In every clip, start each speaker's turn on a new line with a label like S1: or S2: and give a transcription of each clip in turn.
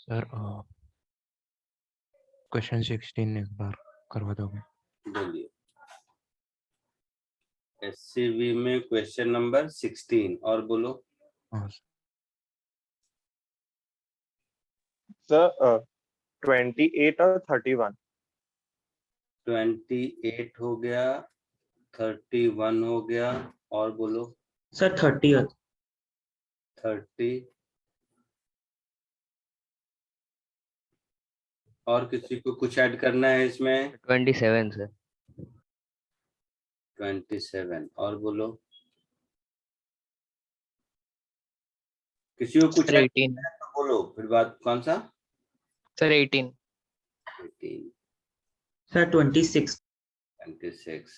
S1: Sir question 16 एक बार करवा दोगे?
S2: बोलिए। एससीवी में क्वेश्चन नंबर 16 और बोलो।
S1: हाँ
S3: सर 28 और 31।
S2: 28 हो गया, 31 हो गया, और बोलो।
S4: Sir 30th।
S2: 30 और किसी को कुछ ऐड करना है इसमें?
S5: 27 सर।
S2: 27 और बोलो। किसी को कुछ
S5: सर
S2: ऐड
S5: 18
S2: करना है तो बोलो, फिर बात। कौन सा?
S5: Sir 18
S2: 18,
S4: sir 26।
S2: 26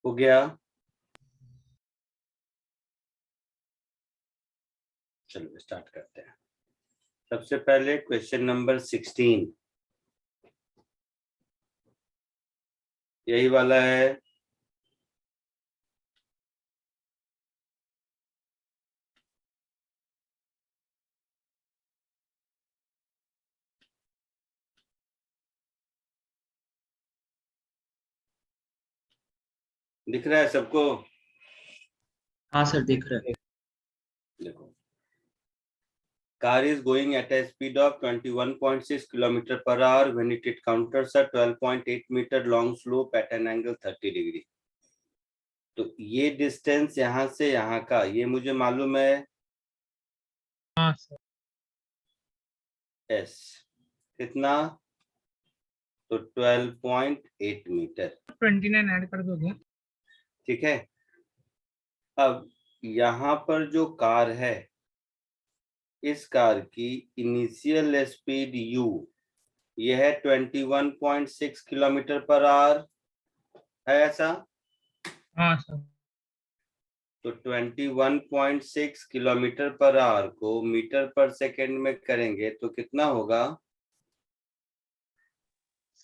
S2: हो गया। चलो स्टार्ट करते हैं। सबसे पहले क्वेश्चन नंबर 16 यही वाला है। दिख रहा है सबको?
S4: हाँ सर दिख रहा है।
S2: देखो, car is going at a speed of 21.6 km per hour when it encounters a 12.8 meter long slope at an angle 30 degree। तो ये डिस्टेंस यहाँ से यहाँ का ये मुझे मालूम है।
S6: हाँ सर।
S2: एस कितना? तो 12.8 मीटर।
S6: 29 ऐड कर दोगे?
S2: ठीक है। अब यहाँ पर जो कार है, इस कार की इनिशियल स्पीड u यह है 21.6 किलोमीटर पर आवर है, ऐसा?
S6: हाँ सर।
S2: तो 21.6 किलोमीटर पर आवर को मीटर पर सेकंड में करेंगे तो कितना होगा?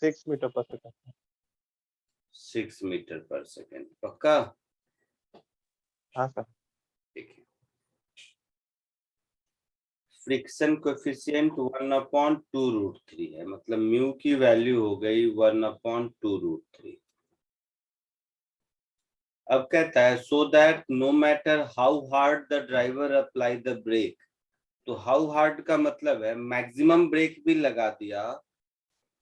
S3: 6 मीटर पर सेकंड।
S2: 6 मीटर पर सेकंड। पक्का?
S3: हाँ सर।
S2: ठीक है। फ्रिक्शन कोएफिशिएंट 1/2√3 है, मतलब म्यू की वैल्यू हो गई 1/2√3। अब कहता है so that no matter how hard the driver apply the brake. तो हाउ हार्ड का मतलब है मैक्सिमम ब्रेक भी लगा दिया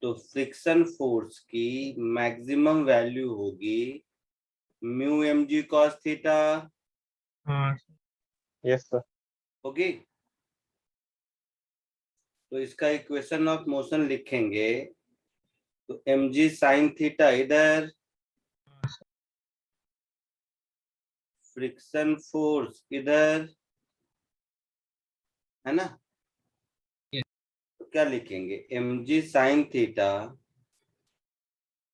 S2: तो फ्रिक्शन फोर्स की मैक्सिमम वैल्यू होगी म्यू mg cos थीटा।
S6: हाँ सर।
S3: Yes sir.
S2: होगी। तो इसका इक्वेशन ऑफ मोशन लिखेंगे तो mg sin थीटा इधर, फ्रिक्शन फोर्स इधर, है ना? तो क्या लिखेंगे? mg sin theta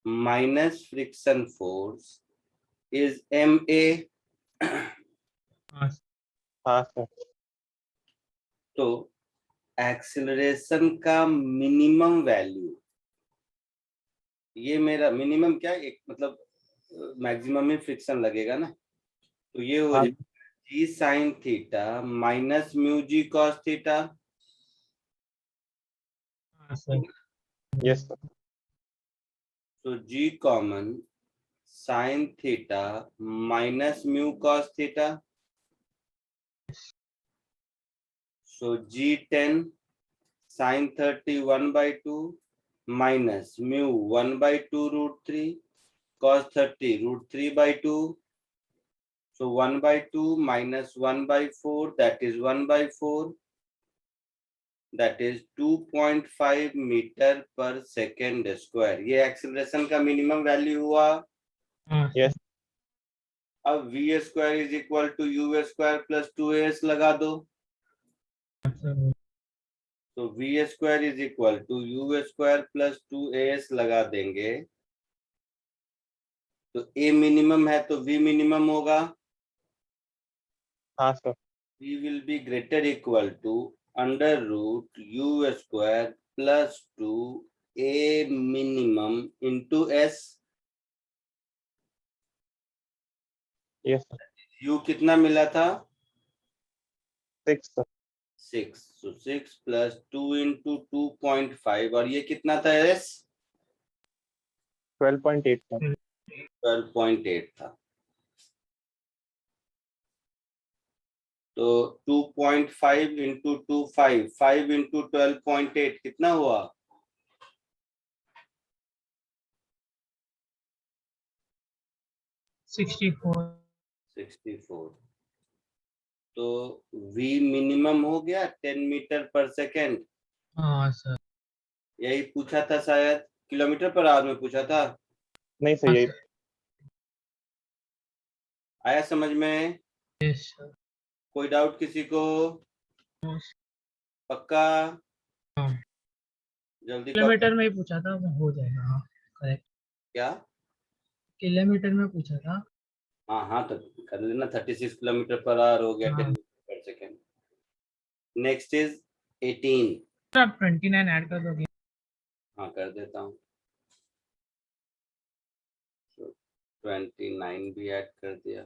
S2: minus friction force is ma।
S6: हाँ सर।
S3: हाँ सर।
S2: तो एक्सीलरेशन का मिनिमम वैल्यू, ये मेरा मिनिमम क्या है, एक मतलब मैक्सिमम में फ्रिक्शन लगेगा ना, तो ये हो
S3: हाँ।
S2: G sine theta minus mu g cos theta.
S6: हाँ सर।
S3: Yes sir.
S2: तो g common sine theta minus mu cos theta. So g 10 sine 30 1/2 minus mu 1/2√3 cos 30 √3/2। So 1/2 minus 1/4, that is 1/4, that is 2.5 metre per second square. ये acceleration का minimum value हुआ।
S6: हाँ
S3: yes.
S2: अब v square is equal to u square plus 2as लगा दो।
S6: Sir.
S2: तो v square is equal to u square plus 2as लगा देंगे तो a मिनिमम है तो v मिनिमम होगा।
S3: हाँ sir.
S2: v will be greater equal to under root u square plus 2 a minimum into s।
S3: Yes sir.
S2: You कितना मिला था?
S3: 6 सर।
S2: 6, so 6 plus 2 into 2.5, और ये कितना था एस?
S3: 12.8 सर।
S2: 12.8 था। तो 2.5 into 2 5 5 into 12.8 कितना हुआ?
S6: 64.
S2: 64। तो v मिनिमम हो गया 10 मीटर पर सेकेंड।
S6: हाँ सर.
S2: यही पूछा था शायद, किलोमीटर पर आवर में पूछा था।
S3: नहीं सर,
S6: हाँ
S3: यही
S6: सर.
S2: आया समझ में?
S6: Yes sir.
S2: कोई डाउट किसी को? पक्का?
S6: हाँ.
S2: जल्दी
S6: किलोमीटर में ही पूछा था, वो हो जाएगा. हाँ करेक्ट.
S2: क्या?
S6: किलोमीटर में पूछा था.
S2: हाँ हाँ, तो कर लेना। 36 किलोमीटर पर आवर हो गया, 10
S6: हाँ.
S2: Metre per second. Next is 18।
S6: Sir आप 29 ऐड कर दोगे.
S2: हाँ कर देता हूँ। 29 भी ऐड कर दिया।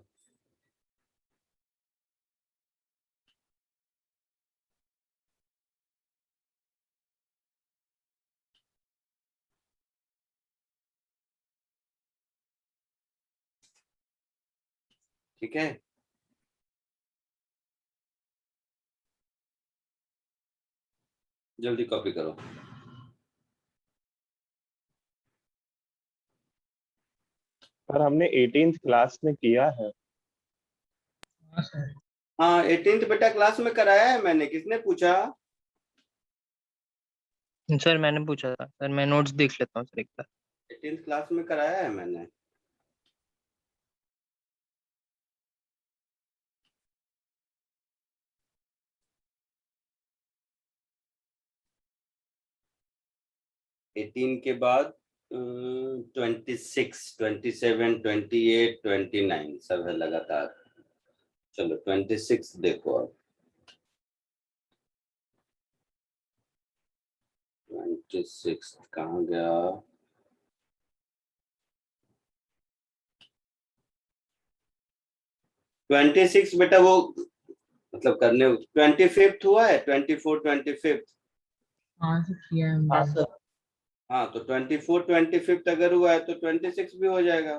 S2: ठीक है, जल्दी कॉपी करो।
S3: सर हमने 18th क्लास में किया है।
S6: हाँ सर.
S2: हाँ 18th बेटा क्लास में कराया है मैंने। किसने पूछा?
S5: सर मैंने पूछा था सर, मैं नोट्स देख लेता हूँ सर एक बार।
S2: 18th क्लास में कराया है मैंने। एटीन के बाद 26, 27, 28, 29 सब है लगातार। चलो 26 देखो अब। 26 कहाँ गया? ट्वेंटी सिक्स बेटा वो मतलब करने 25th हुआ है। 24, 25।
S6: हाँ सर किया है
S4: हाँ
S6: हमने.
S4: सर.
S2: हाँ तो 24, 25 अगर हुआ है तो 26 भी हो जाएगा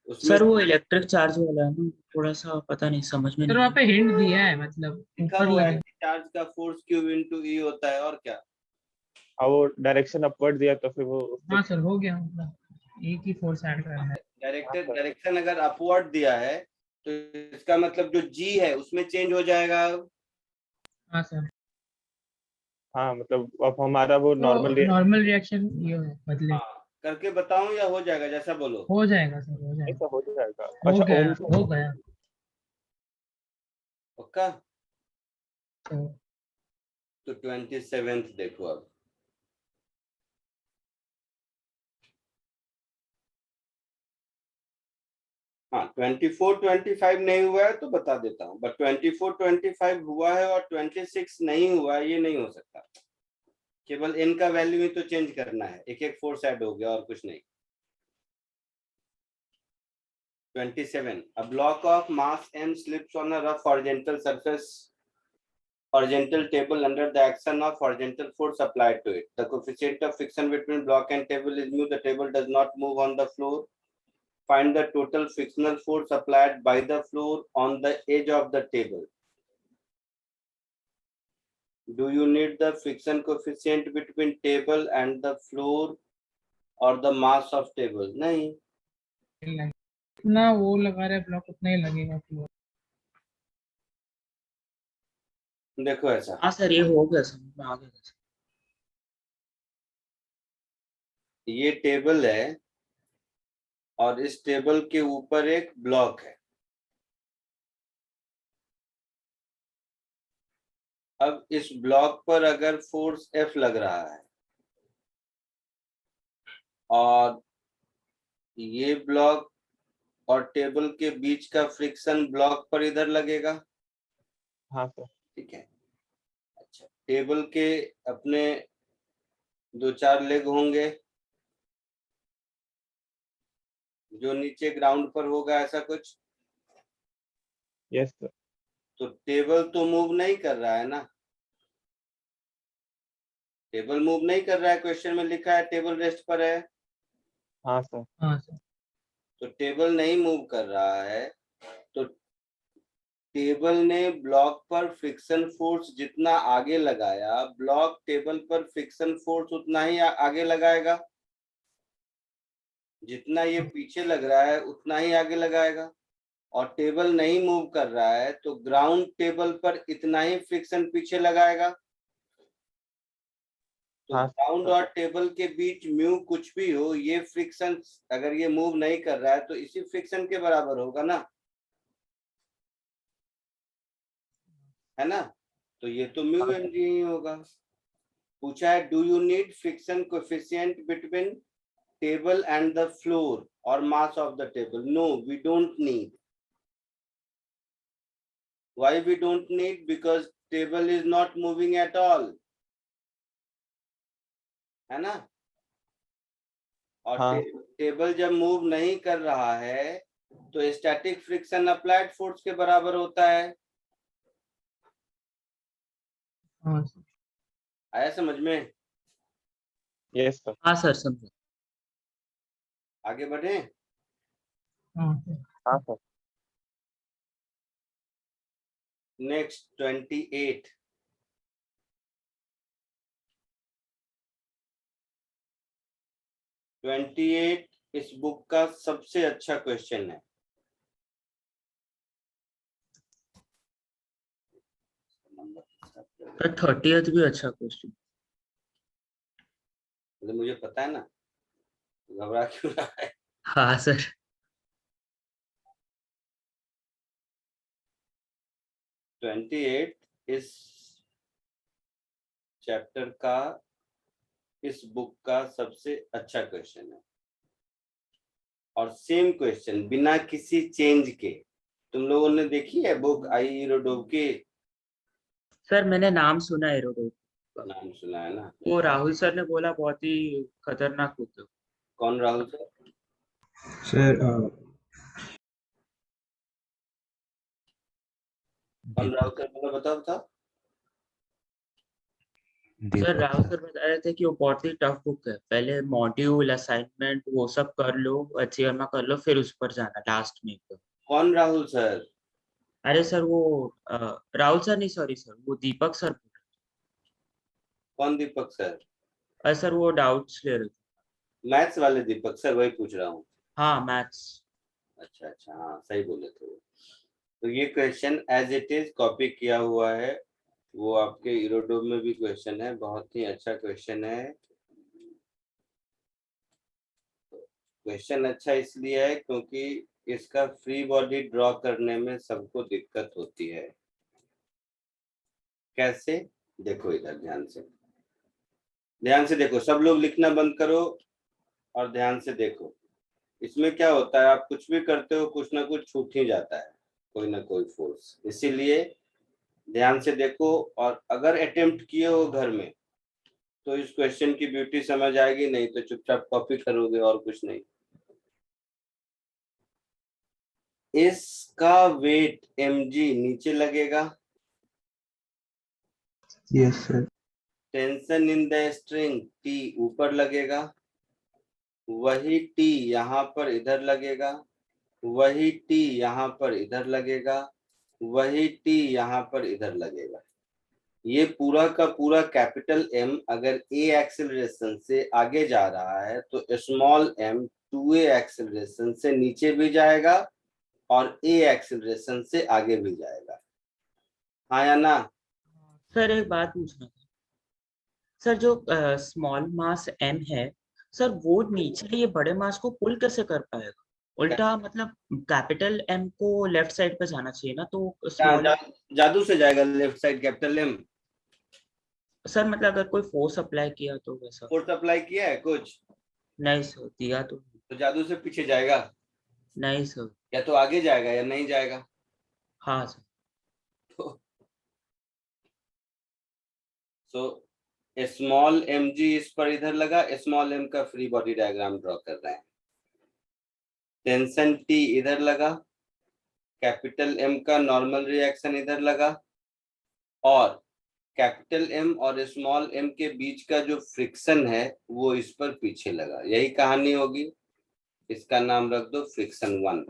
S2: उसमें।
S4: सर वो इलेक्ट्रिक चार्ज वाला है ना, थोड़ा सा पता नहीं, समझ में
S6: सर
S4: नहीं
S6: वहाँ
S4: आया.
S6: पे हिंट दिया है, मतलब
S2: लिखा
S6: ऊपर
S2: हुआ है
S6: लगे.
S2: कि चार्ज का फोर्स Q into E होता है, और क्या?
S3: और वो डायरेक्शन अपवर्ड दिया तो फिर वो
S6: हाँ सर हो गया, मतलब एक ही फोर्स ऐड करना है.
S2: डायरेक्शन अगर अपवर्ड दिया है तो इसका मतलब जो G है उसमें चेंज हो जाएगा।
S6: हाँ सर.
S3: हाँ मतलब अब हमारा वो
S6: तो
S3: नॉर्मल
S6: नॉर्मल रिएक्शन ये बदले.
S2: हाँ करके बताऊं या हो जाएगा? जैसा बोलो।
S6: हो जाएगा सर, हो जाएगा.
S3: ऐसा हो जाएगा।
S6: हो
S3: अच्छा
S6: गया,
S3: ओम से
S6: हो गया.
S2: पक्का?
S6: तो
S2: तो 27 देखो अब। हाँ 24, 25 नहीं हुआ है तो बता देता हूँ, बट 24, 25 हुआ है और 26 नहीं हुआ है, ये नहीं हो सकता। केवल n का वैल्यू ही तो चेंज करना है, एक एक फोर्स ऐड हो गया और कुछ नहीं। 27, a block of mass m slips on a rough horizontal table under the action of horizontal force applied to it. The coefficient of friction between block and table is mu. The table does not move on the floor. Find the total frictional force applied by the floor on the edge of the table. Do you need the friction coefficient between table and the floor or the mass of table? नहीं।
S6: इतना वो लगा रहे block उतना ही लगेगा floor.
S2: देखो ऐसा,
S4: हाँ सर ये हो गया, समझ में आ गया सर.
S2: ये टेबल है और इस टेबल के ऊपर एक ब्लॉक है। अब इस ब्लॉक पर अगर फोर्स F लग रहा है और ये ब्लॉक और टेबल के बीच का फ्रिक्शन ब्लॉक पर इधर लगेगा।
S3: हाँ सर।
S2: ठीक है। अच्छा, टेबल के अपने 2-4 लेग होंगे जो नीचे ग्राउंड पर होगा, ऐसा कुछ।
S3: Yes sir.
S2: तो टेबल तो मूव नहीं कर रहा है ना, टेबल मूव नहीं कर रहा है, क्वेश्चन में लिखा है टेबल रेस्ट पर है।
S3: हाँ सर।
S6: हाँ सर।
S2: तो टेबल नहीं मूव कर रहा है, तो टेबल ने ब्लॉक पर फ्रिक्शन फोर्स जितना आगे लगाया, ब्लॉक टेबल पर फ्रिक्शन फोर्स उतना ही आगे लगाएगा, जितना ये पीछे लग रहा है उतना ही आगे लगाएगा। और टेबल नहीं मूव कर रहा है तो ग्राउंड टेबल पर इतना ही फ्रिक्शन पीछे लगाएगा। तो
S3: हाँ
S2: ग्राउंड और टेबल के बीच म्यू कुछ भी हो, ये फ्रिक्शन अगर ये मूव नहीं कर रहा है तो इसी फ्रिक्शन के बराबर होगा ना, है ना। तो ये तो म्यू
S3: हाँ।
S2: mg ही होगा। पूछा है do you need friction coefficient between table and the floor or mass of the table? No, we don't need. Why we don't need? Because table is not moving at all, है ना। और
S3: हाँ।
S2: Table जब move नहीं कर रहा है तो स्टैटिक फ्रिक्शन अप्लाइड फोर्स के बराबर होता है।
S6: हाँ सर।
S2: आया समझ में?
S3: Yes sir.
S4: हाँ सर समझा।
S2: आगे बढ़े।
S6: हाँ सर।
S3: हाँ सर।
S2: नेक्स्ट 28। इस बुक का सबसे अच्छा क्वेश्चन है।
S4: सर 30th भी अच्छा क्वेश्चन।
S2: मतलब मुझे पता है ना, घबरा क्यों रहा है।
S4: हाँ सर।
S2: 28 इस चैप्टर का, इस बुक का सबसे अच्छा क्वेश्चन है। और सेम क्वेश्चन बिना किसी चेंज के, तुम लोगों ने देखी है बुक आईरोडोव की?
S4: सर मैंने नाम सुना है एरोडोव।
S2: नाम सुना है ना।
S4: वो राहुल सर ने बोला बहुत ही खतरनाक होता है।
S2: कौन राहुल सर?
S1: सर
S2: कौन राहुल सर बोला, बताओ बताओ।
S4: सर
S1: दीपक
S4: राहुल
S1: सर।
S4: सर बता रहे थे कि वो बहुत ही टफ बुक है, पहले मॉड्यूल असाइनमेंट वो सब कर लो, अच्छी गर्मा कर लो, फिर उस पर जाना लास्ट में तो।
S2: कौन राहुल सर?
S4: अरे सर वो राहुल सर नहीं, सॉरी सर, वो दीपक सर।
S2: कौन दीपक सर?
S4: अरे सर वो डाउट्स ले रहे थे।
S2: मैथ्स वाले दीपक सर, वही पूछ रहा हूँ।
S4: हाँ मैथ्स।
S2: अच्छा अच्छा, हाँ सही बोले थे वो। तो ये question as it is copy किया हुआ है, वो आपके इरोडोव में भी क्वेश्चन है, बहुत ही अच्छा क्वेश्चन है। क्वेश्चन अच्छा इसलिए है क्योंकि इसका फ्री बॉडी ड्रॉ करने में सबको दिक्कत होती है। कैसे? देखो इधर ध्यान से, ध्यान से देखो, सब लोग लिखना बंद करो और ध्यान से देखो। इसमें क्या होता है, आप कुछ भी करते हो कुछ ना कुछ छूट ही जाता है, कोई ना कोई फोर्स। इसीलिए ध्यान से देखो, और अगर अटेम्प्ट किए हो घर में तो इस क्वेश्चन की ब्यूटी समझ आएगी, नहीं तो चुपचाप कॉपी करोगे और कुछ नहीं। इसका वेट mg नीचे लगेगा,
S1: yes sir.
S2: Tension in the string T ऊपर लगेगा, वही T यहाँ पर इधर लगेगा, वही T यहाँ पर इधर लगेगा, वही T यहाँ पर इधर लगेगा। ये पूरा का पूरा कैपिटल M अगर a एक्सेलरेशन से आगे जा रहा है तो स्मॉल m 2a एक्सेलरेशन से नीचे भी जाएगा और a एक्सेलरेशन से आगे भी जाएगा, हाँ या ना।
S4: सर एक बात पूछना था सर, जो स्मॉल मास m है सर, वो नीचे ये बड़े मास को पुल कैसे कर पाएगा? उल्टा मतलब कैपिटल M को लेफ्ट साइड पे जाना चाहिए ना, तो स्मॉल
S2: जादू से जाएगा left side capital M?
S4: Sir मतलब अगर कोई फोर्स अप्लाई किया तो वैसा।
S2: फोर्स अप्लाई किया है कुछ?
S4: नहीं सर, दिया
S2: तो जादू से पीछे जाएगा,
S4: नहीं सर।
S2: या तो आगे जाएगा या नहीं जाएगा।
S4: हाँ सर।
S2: सो स्मॉल mg इस पर इधर लगा, स्मॉल m का फ्री बॉडी डायग्राम ड्रॉ कर रहे हैं। टेंशन T इधर लगा, कैपिटल एम का नॉर्मल रिएक्शन इधर लगा और कैपिटल एम और स्मॉल एम के बीच का जो फ्रिक्शन है वो इस पर पीछे लगा, यही कहानी होगी। इसका नाम रख दो फ्रिक्शन 1,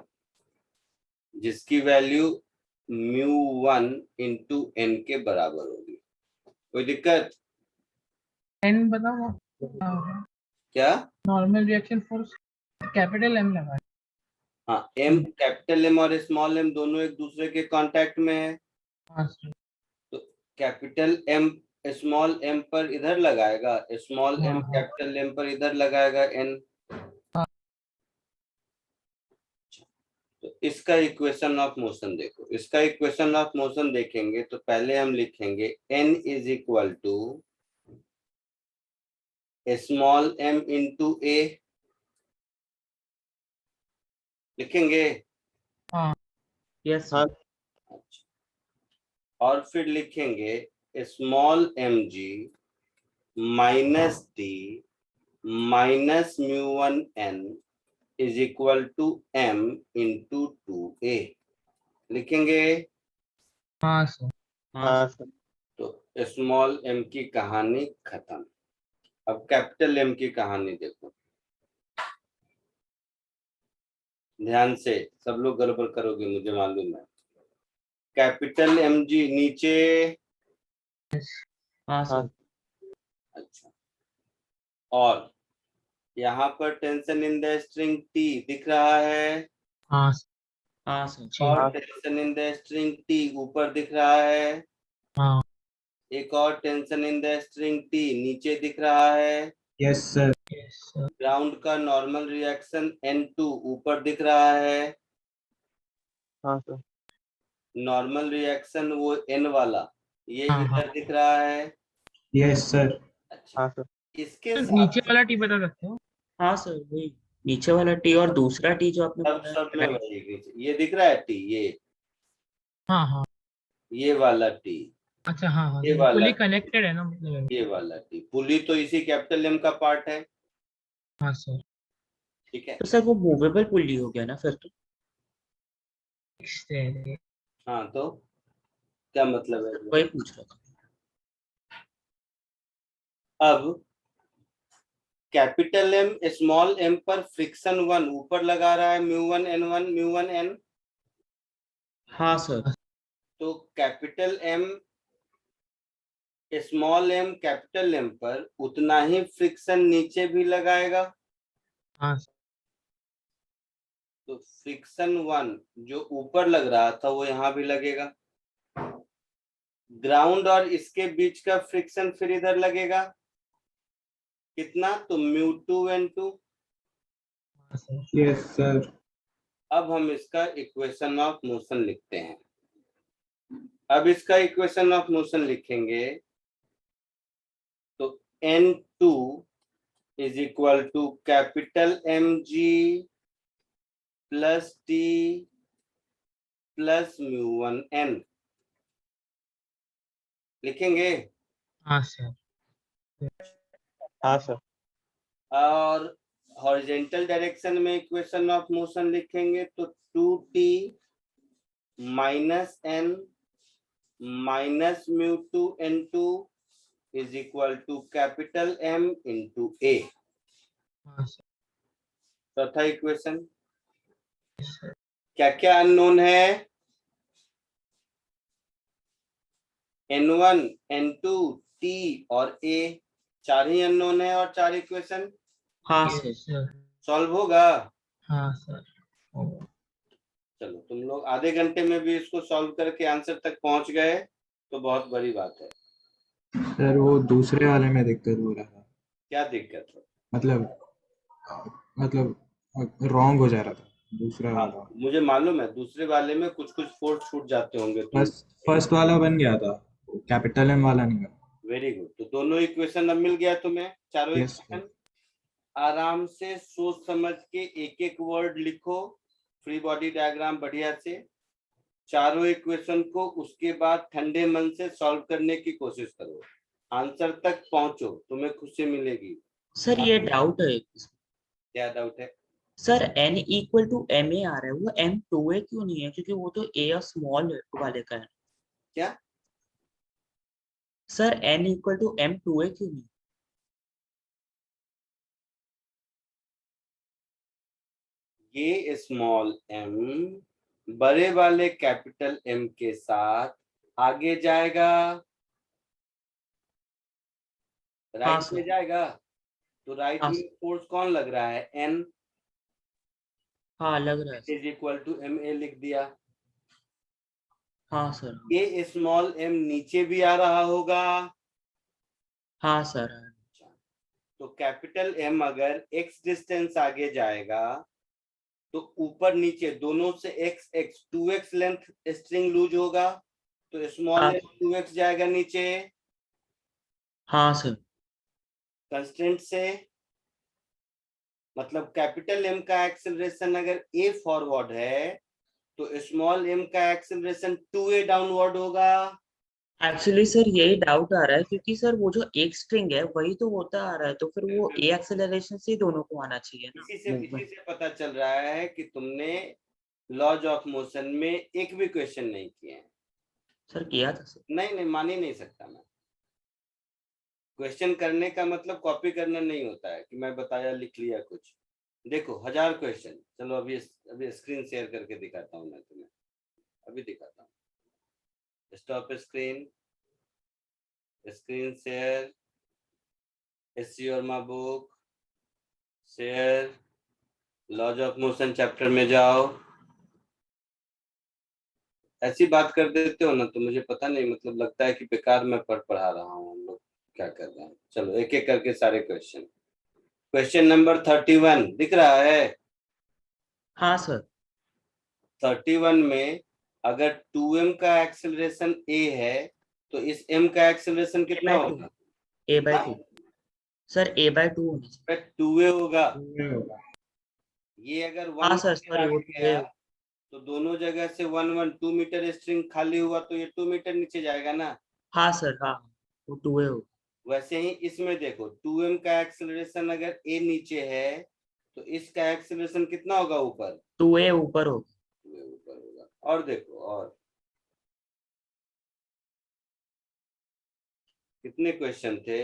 S2: जिसकी वैल्यू μ1 इंटू एन के बराबर होगी। कोई दिक्कत?
S6: एन बताओ
S2: क्या?
S6: Normal reaction force capital M लगा।
S2: हाँ, एम, कैपिटल एम और स्मॉल एम दोनों एक दूसरे के कांटेक्ट में है,
S6: हाँ सर।
S2: तो कैपिटल एम स्मॉल एम पर इधर लगाएगा, स्मॉल एम
S6: हाँ।
S2: कैपिटल एम पर इधर लगाएगा एन। तो इसका इक्वेशन ऑफ मोशन देखो, इसका इक्वेशन ऑफ मोशन देखेंगे तो पहले हम लिखेंगे n is equal to small m into a, लिखेंगे।
S4: यस
S3: हाँ।
S2: और फिर लिखेंगे small m g minus T minus μ1 n is equal to m into 2a, लिखेंगे।
S6: हाँ सर।
S3: हाँ सर।
S2: तो स्मॉल m की कहानी खत्म। अब कैपिटल M की कहानी देखो, ध्यान से, सब लोग गड़बड़ करोगे मुझे मालूम है। कैपिटल एम जी नीचे,
S4: हाँ सर।
S2: अच्छा, और यहाँ पर tension in the string T दिख रहा है,
S6: हाँ
S4: हाँ सर।
S2: और tension in the string T ऊपर दिख रहा है,
S6: हाँ।
S2: एक और tension in the string T नीचे दिख रहा है,
S1: यस सर।
S2: ग्राउंड का नॉर्मल रिएक्शन N2 ऊपर दिख रहा है,
S3: हाँ सर।
S2: नॉर्मल रिएक्शन वो N वाला ये
S6: हाँ,
S2: इधर दिख रहा है।
S1: Yes sir.
S2: अच्छा,
S3: हाँ सर।
S2: इसके
S6: नीचे
S2: साथ
S6: वाला टी बता सकते हो?
S4: हाँ सर, वही नीचे वाला टी और दूसरा टी जो आपने
S2: सब
S4: बोला
S2: सब में
S4: है।
S2: वही, ये दिख रहा है टी,
S6: हाँ हाँ।
S2: ये वाला टी,
S6: अच्छा हाँ हाँ,
S2: ये वाला
S6: फुली कनेक्टेड है ना मतलब।
S2: ये वाला टी, पुली तो इसी कैपिटल एम का पार्ट है,
S6: हाँ सर।
S2: ठीक है।
S4: तो सर वो मूवेबल पुली हो गया ना फिर तो।
S2: हाँ, तो क्या मतलब है?
S4: वही पूछ रहा था।
S2: अब कैपिटल एम स्मॉल एम पर फ्रिक्शन 1 ऊपर लगा रहा है, μ1 n1 μ1 n,
S4: हाँ सर।
S2: तो capital M small m capital M पर उतना ही फ्रिक्शन नीचे भी लगाएगा।
S6: हाँ
S2: तो फ्रिक्शन 1 जो ऊपर लग रहा था वो यहाँ भी लगेगा, ग्राउंड और इसके बीच का फ्रिक्शन फिर इधर लगेगा, कितना? तो μ2 n2।
S1: Yes sir.
S2: अब हम इसका इक्वेशन ऑफ मोशन लिखते हैं। अब इसका इक्वेशन ऑफ मोशन लिखेंगे तो n2 is equal to capital mg plus t plus μ1 n, लिखेंगे।
S6: हाँ सर।
S3: हाँ सर।
S2: और हॉरिजॉन्टल डायरेक्शन में इक्वेशन ऑफ मोशन लिखेंगे तो 2t minus n minus μ2 n2 is equal to capital M into a।
S6: हाँ सर।
S2: चौथा इक्वेशन, क्या क्या अननोन है? n1 n2 t और a, चार ही अननोन है और चार इक्वेशन
S4: हाँ
S6: Yes,
S4: सर।
S6: सर।
S2: सॉल्व होगा।
S6: हाँ सर।
S2: चलो, तुम लोग आधे घंटे में भी इसको सॉल्व करके आंसर तक पहुंच गए तो बहुत बड़ी बात है।
S1: सर वो दूसरे वाले में दिक्कत हो रहा था,
S2: क्या दिक्कत है?
S1: मतलब रॉन्ग हो जा रहा था दूसरा
S2: हाँ,
S1: वाला।
S2: मुझे मालूम है दूसरे वाले में कुछ कुछ फोर्स छूट जाते होंगे तो
S1: फर्स्ट वाला बन गया था, कैपिटल एम वाला नहीं बना।
S2: Very good. तो दोनों इक्वेशन अब मिल गया तुम्हें, चारों
S1: Yes,
S2: इक्वेशन। आराम से सोच समझ के एक एक वर्ड लिखो, फ्री बॉडी डायग्राम बढ़िया से, चारों इक्वेशन को, उसके बाद ठंडे मन से सॉल्व करने की कोशिश करो, आंसर तक पहुंचो, तुम्हें खुशी मिलेगी।
S4: सर ये डाउट है।
S2: क्या डाउट है?
S4: Sir n equal to M A आ रहा है, वो m 2a क्यों नहीं है? क्योंकि वो तो a और स्मॉल वाले का है।
S2: क्या?
S4: Sir n equal to m 2a क्यों नहीं?
S2: ये स्मॉल m बड़े वाले कैपिटल M के साथ आगे जाएगा,
S4: हाँ
S2: राइट
S4: सर।
S2: में जाएगा। तो राइट
S4: हाँ
S2: में फोर्स कौन लग रहा है? N
S4: हाँ लग रहा है sir.
S2: Is equal to ma लिख दिया।
S4: हाँ सर।
S2: ये स्मॉल m नीचे भी आ रहा होगा।
S4: हाँ सर।
S2: तो कैपिटल M अगर x डिस्टेंस आगे जाएगा तो ऊपर नीचे दोनों से x 2x length string loose होगा, तो स्मॉल
S4: हाँ
S2: m 2x जाएगा नीचे
S4: हाँ सर।
S2: कंस्टेंट से। मतलब कैपिटल M का एक्सेलरेशन अगर a फॉरवर्ड है तो स्मॉल m का एक्सेलरेशन 2a डाउनवर्ड होगा।
S4: एक्चुअली सर यही डाउट आ रहा है, क्योंकि सर वो जो एक स्ट्रिंग है वही तो होता आ रहा है, तो फिर वो ए एक्सेलरेशन से ही दोनों को आना चाहिए ना
S2: इसी
S4: मूवमेंट।
S2: से पता चल रहा है कि तुमने लॉज ऑफ मोशन में एक भी क्वेश्चन नहीं किए हैं।
S4: सर किया था सर।
S2: नहीं, मान ही नहीं सकता मैं। क्वेश्चन करने का मतलब कॉपी करना नहीं होता है कि मैं बताया लिख लिया कुछ। देखो 1000 क्वेश्चन। चलो अभी स्क्रीन शेयर करके दिखाता हूँ मैं तुम्हें। अभी दिखाता हूँ। स्टॉप स्क्रीन, स्क्रीन शेयर, सी और my book, share, laws of motion chapter में जाओ। ऐसी बात कर देते हो ना तो मुझे पता नहीं, मतलब लगता है कि बेकार मैं पढ़ा रहा हूँ। हम लोग क्या कर रहे हैं? चलो एक एक करके सारे क्वेश्चन। क्वेश्चन नंबर 31 दिख रहा है?
S4: हाँ सर।
S2: 31 में अगर 2m का एक्सेलरेशन a है तो इस m का एक्सेलरेशन कितना होगा?
S4: A by two sir, a by two होना चाहिए।
S2: 2a होगा।
S1: 2a होगा।
S2: ये अगर
S4: हाँ
S2: 1
S4: सर
S2: मीटर
S4: सॉरी, वो
S2: आगे
S4: टू ए।
S2: गया तो दोनों जगह से 2 मीटर स्ट्रिंग खाली हुआ तो ये 2 मीटर नीचे जाएगा ना।
S4: हाँ सर हाँ, वो टू ए होगा।
S2: वैसे ही इसमें देखो 2m का एक्सेलरेशन अगर a नीचे है तो इसका एक्सेलरेशन कितना होगा? ऊपर।
S4: टू ए ऊपर होगा।
S2: ऊपर होगा। और देखो और कितने क्वेश्चन थे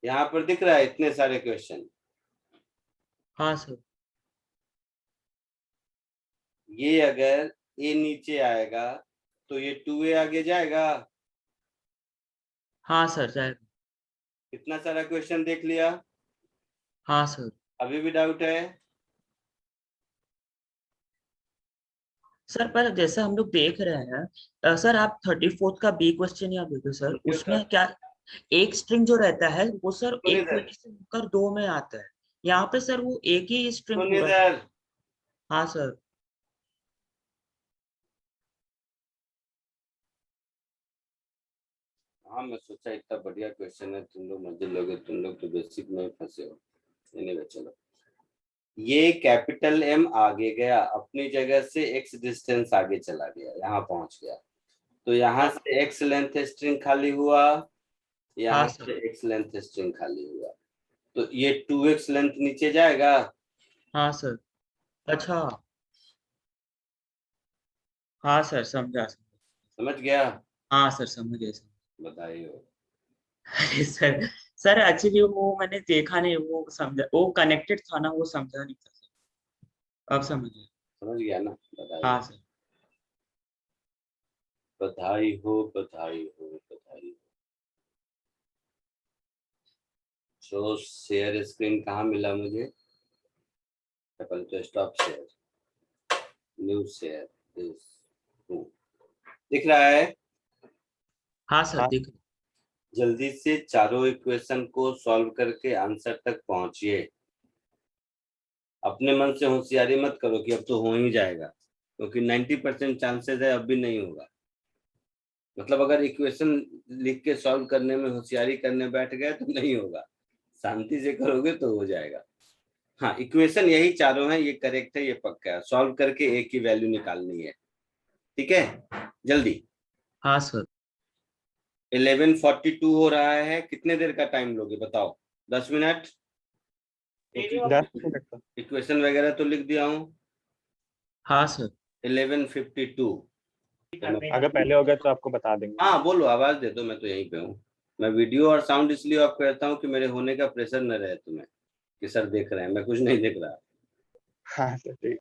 S2: यहाँ पर दिख रहा है, इतने सारे क्वेश्चन।
S4: हाँ सर।
S2: ये अगर a नीचे आएगा तो ये 2a आगे जाएगा।
S4: हाँ सर जाएगा।
S2: इतना सारा क्वेश्चन देख लिया।
S4: हाँ सर।
S2: अभी भी डाउट है?
S4: सर पर जैसे हम लोग देख रहे हैं, सर आप 34th का बी क्वेश्चन या देखो सर, उसमें क्या एक स्ट्रिंग जो रहता है वो सर एक
S2: सुनिधर,
S4: पॉइंट से होकर दो में आता है। यहाँ पे सर वो एक ही स्ट्रिंग पूरा है।
S2: सुनिधर,
S4: हाँ सर।
S2: हाँ मैं सोचा इतना बढ़िया क्वेश्चन है तुम लोग मजे लोगे, तुम लोग तो बेसिक में ही फंसे हो। नहीं चलो, ये कैपिटल M आगे गया, अपनी जगह से x डिस्टेंस आगे चला गया, यहाँ पहुंच गया। तो यहाँ से x लेंथ स्ट्रिंग खाली हुआ, यहाँ
S4: हाँ सर।
S2: से x लेंथ स्ट्रिंग खाली हुआ, तो ये 2x लेंथ नीचे जाएगा।
S4: हाँ सर। अच्छा। हाँ सर समझा समझा।
S2: समझ गया?
S4: हाँ सर समझ गए सर।
S2: बधाई हो।
S4: अरे सर, सर एक्चुअली वो मैंने देखा नहीं, वो समझा, वो कनेक्टेड था ना, वो समझा नहीं था सर। अब समझ गया।
S2: समझ गया ना? बधाई
S4: हाँ
S2: हो,
S4: सर।
S2: बधाई हो, बधाई हो, बधाई हो। तो शेयर स्क्रीन कहाँ मिला मुझे? पहले तो स्टॉप शेयर, न्यू शेयर, दिख रहा है?
S4: हाँ सर दिख।
S2: जल्दी से चारों इक्वेशन को सॉल्व करके आंसर तक पहुंचिए। अपने मन से होशियारी मत करो कि अब तो हो ही जाएगा, क्योंकि 90% चांसेस है अब भी नहीं होगा। मतलब अगर इक्वेशन लिख के सॉल्व करने में होशियारी करने बैठ गए तो नहीं होगा, शांति से करोगे तो हो जाएगा। हाँ, इक्वेशन यही चारों हैं, ये करेक्ट है, ये पक्का है। सॉल्व करके एक की वैल्यू निकालनी है, ठीक है? जल्दी।
S4: हाँ सर।
S2: 11:42 हो रहा है, कितने देर का टाइम लोगे बताओ? 10 मिनट?
S3: 10 मिनट का।
S2: इक्वेशन वगैरह तो लिख दिया हूँ।
S4: हाँ सर
S2: 11:52।
S3: अगर पहले हो गया तो आपको बता देंगे।
S2: हाँ बोलो, आवाज दे दो, मैं तो यहीं पे हूँ। मैं वीडियो और साउंड इसलिए ऑफ करता हूँ कि मेरे होने का प्रेशर न रहे तुम्हें कि सर देख रहे हैं, मैं कुछ नहीं देख रहा।
S3: हाँ सर ठीक।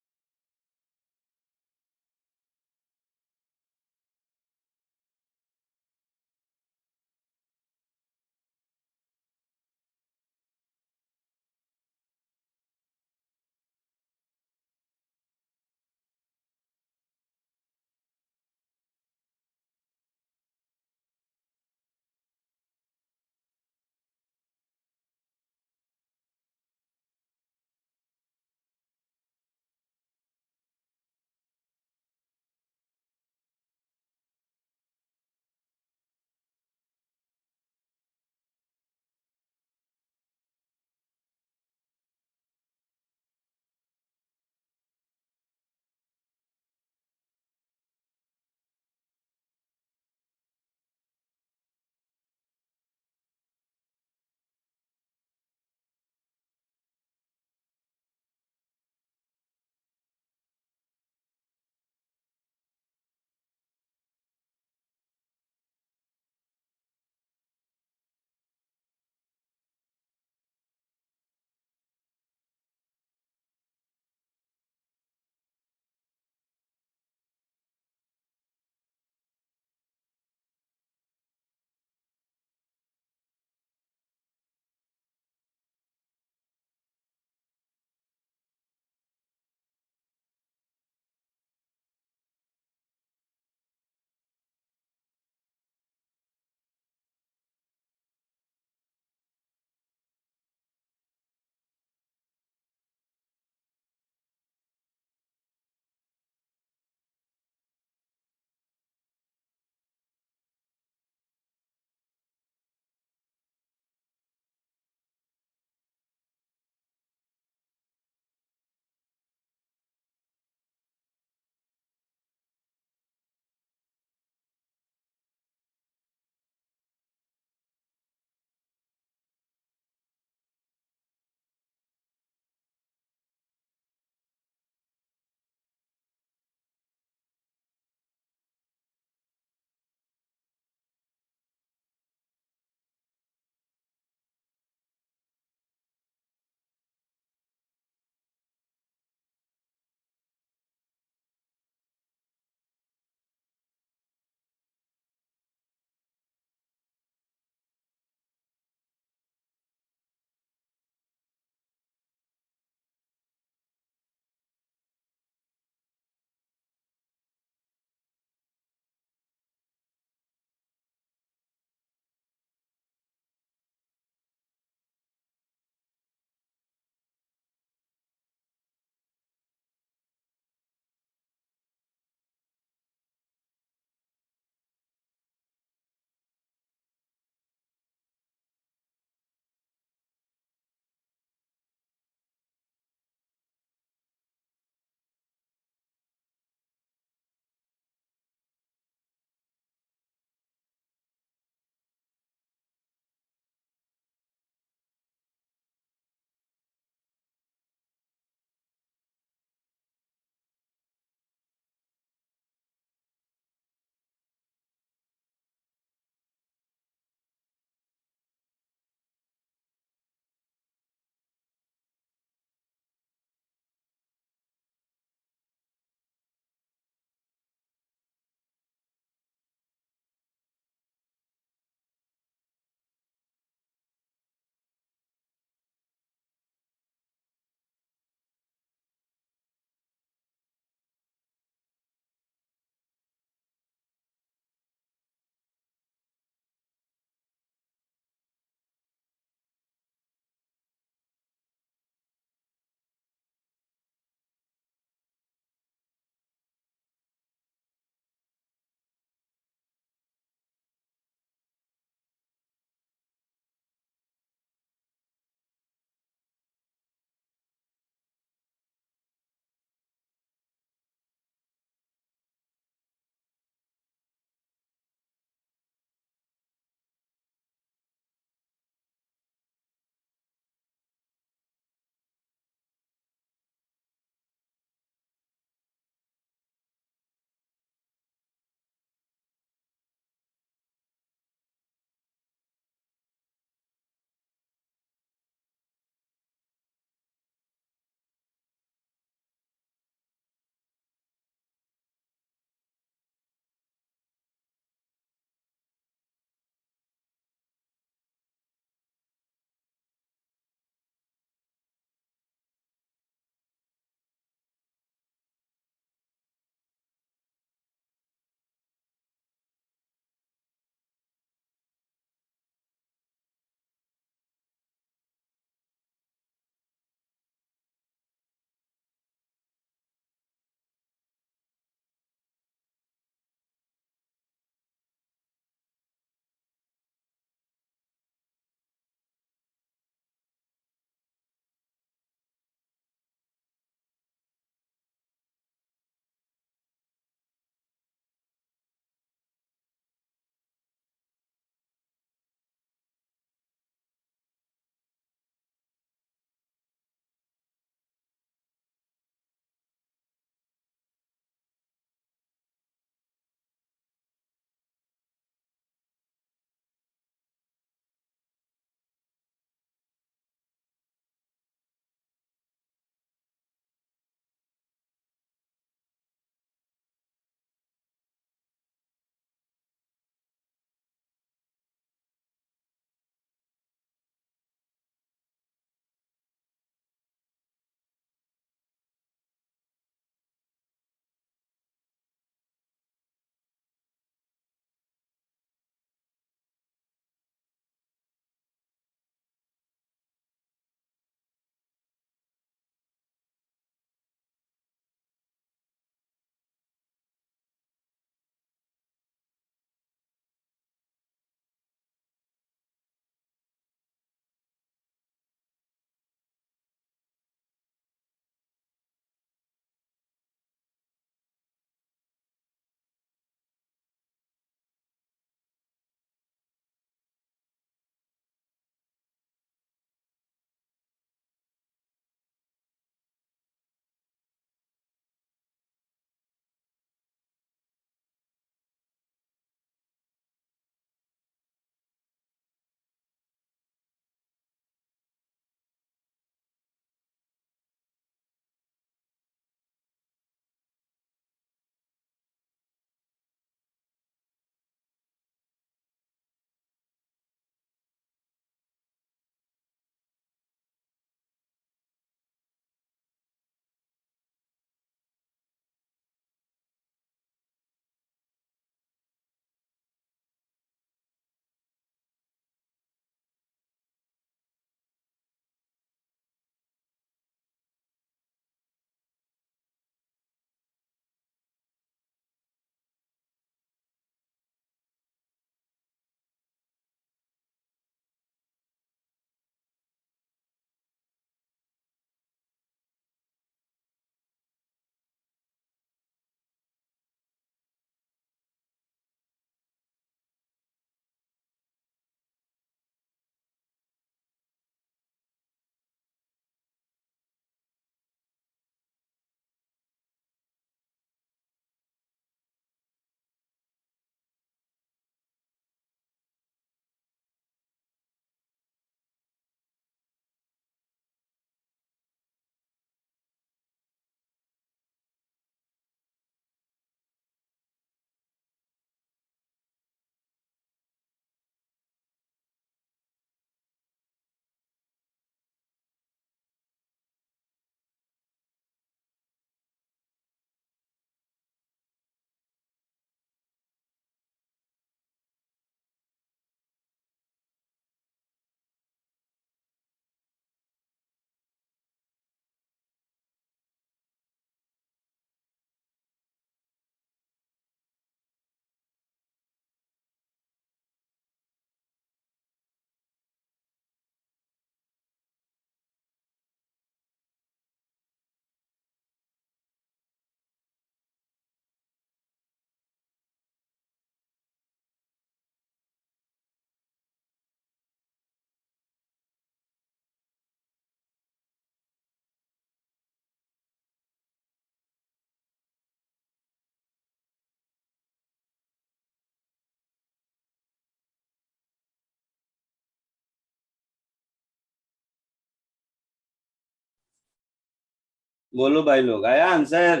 S2: बोलो भाई लोग, आया आंसर?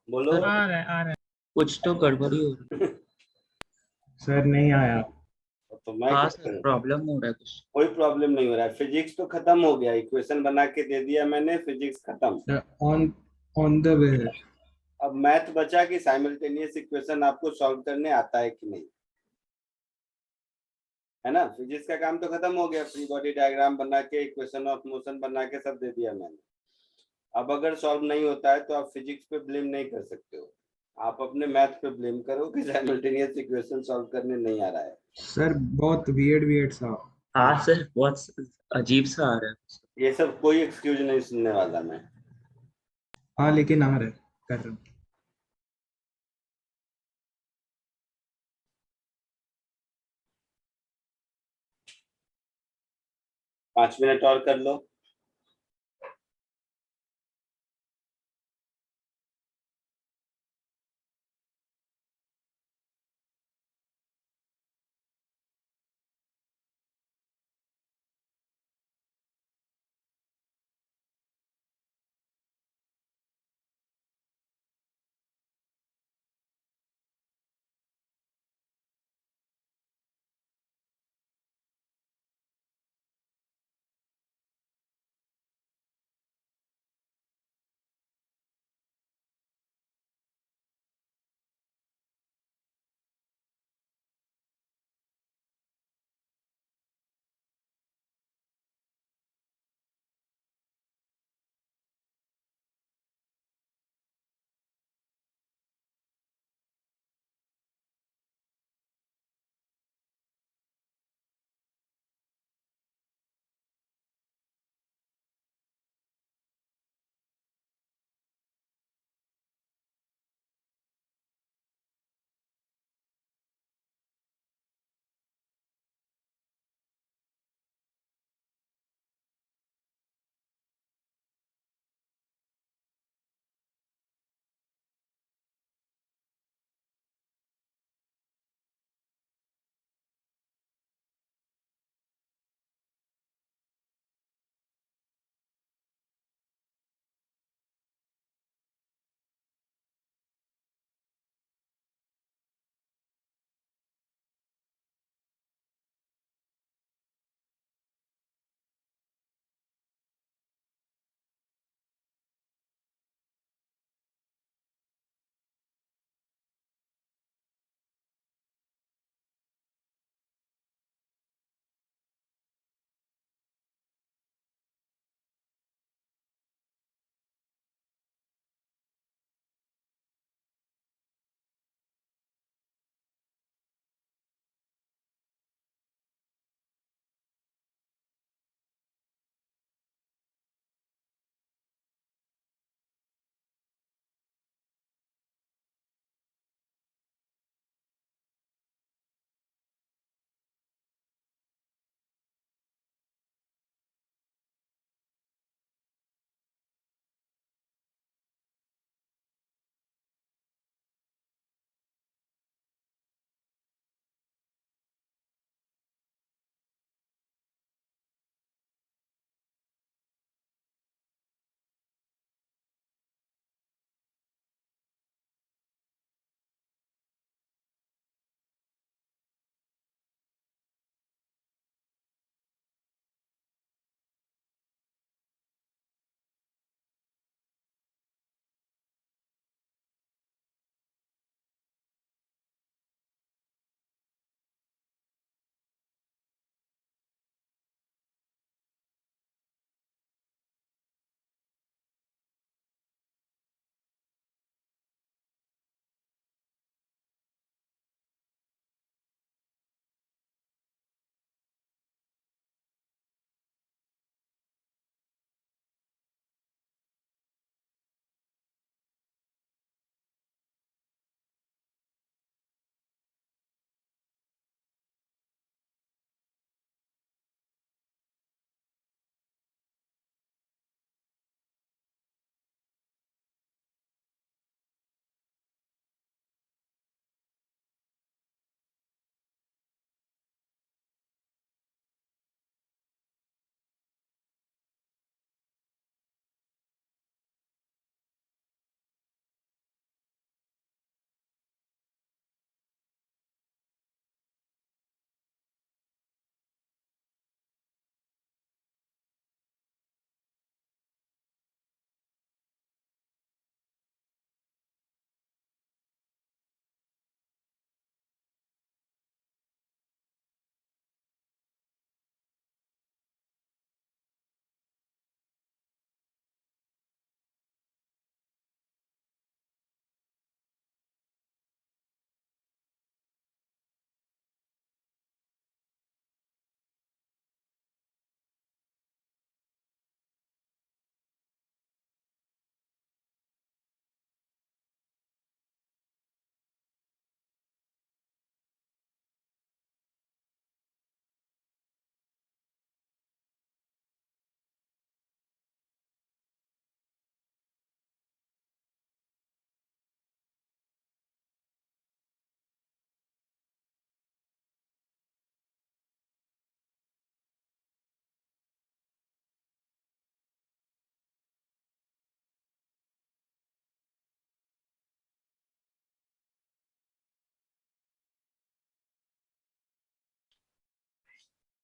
S2: बोलो।
S6: आ रहा है आ रहा है।
S4: कुछ तो गड़बड़ी हो रही है।
S1: सर नहीं आया।
S2: तो मैं
S4: हाँ
S2: क्या
S4: सर
S2: करूं?
S4: प्रॉब्लम हो रहा है कुछ।
S2: कोई प्रॉब्लम नहीं हो रहा है, फिजिक्स तो खत्म हो गया, इक्वेशन बना के दे दिया मैंने, फिजिक्स खत्म।
S1: ऑन ऑन द वे है।
S2: अब मैथ बचा कि साइमल्टेनियस इक्वेशन आपको सॉल्व करने आता है कि नहीं, है ना? फिजिक्स का काम तो खत्म हो गया, फ्री बॉडी डायग्राम बना के इक्वेशन ऑफ मोशन बना के सब दे दिया मैंने। अब अगर सॉल्व नहीं होता है तो आप फिजिक्स पे ब्लेम नहीं कर सकते हो, आप अपने मैथ पे ब्लेम करो कि साइमल्टेनियस इक्वेशन सॉल्व करने नहीं आ रहा है।
S1: सर बहुत वियर्ड वियर्ड सा।
S4: हाँ सर बहुत अजीब सा आ रहा है।
S2: ये सब कोई एक्सक्यूज नहीं सुनने वाला मैं।
S1: हाँ लेकिन आ रहा है, कर रहा हूँ।
S2: 5 मिनट और कर लो।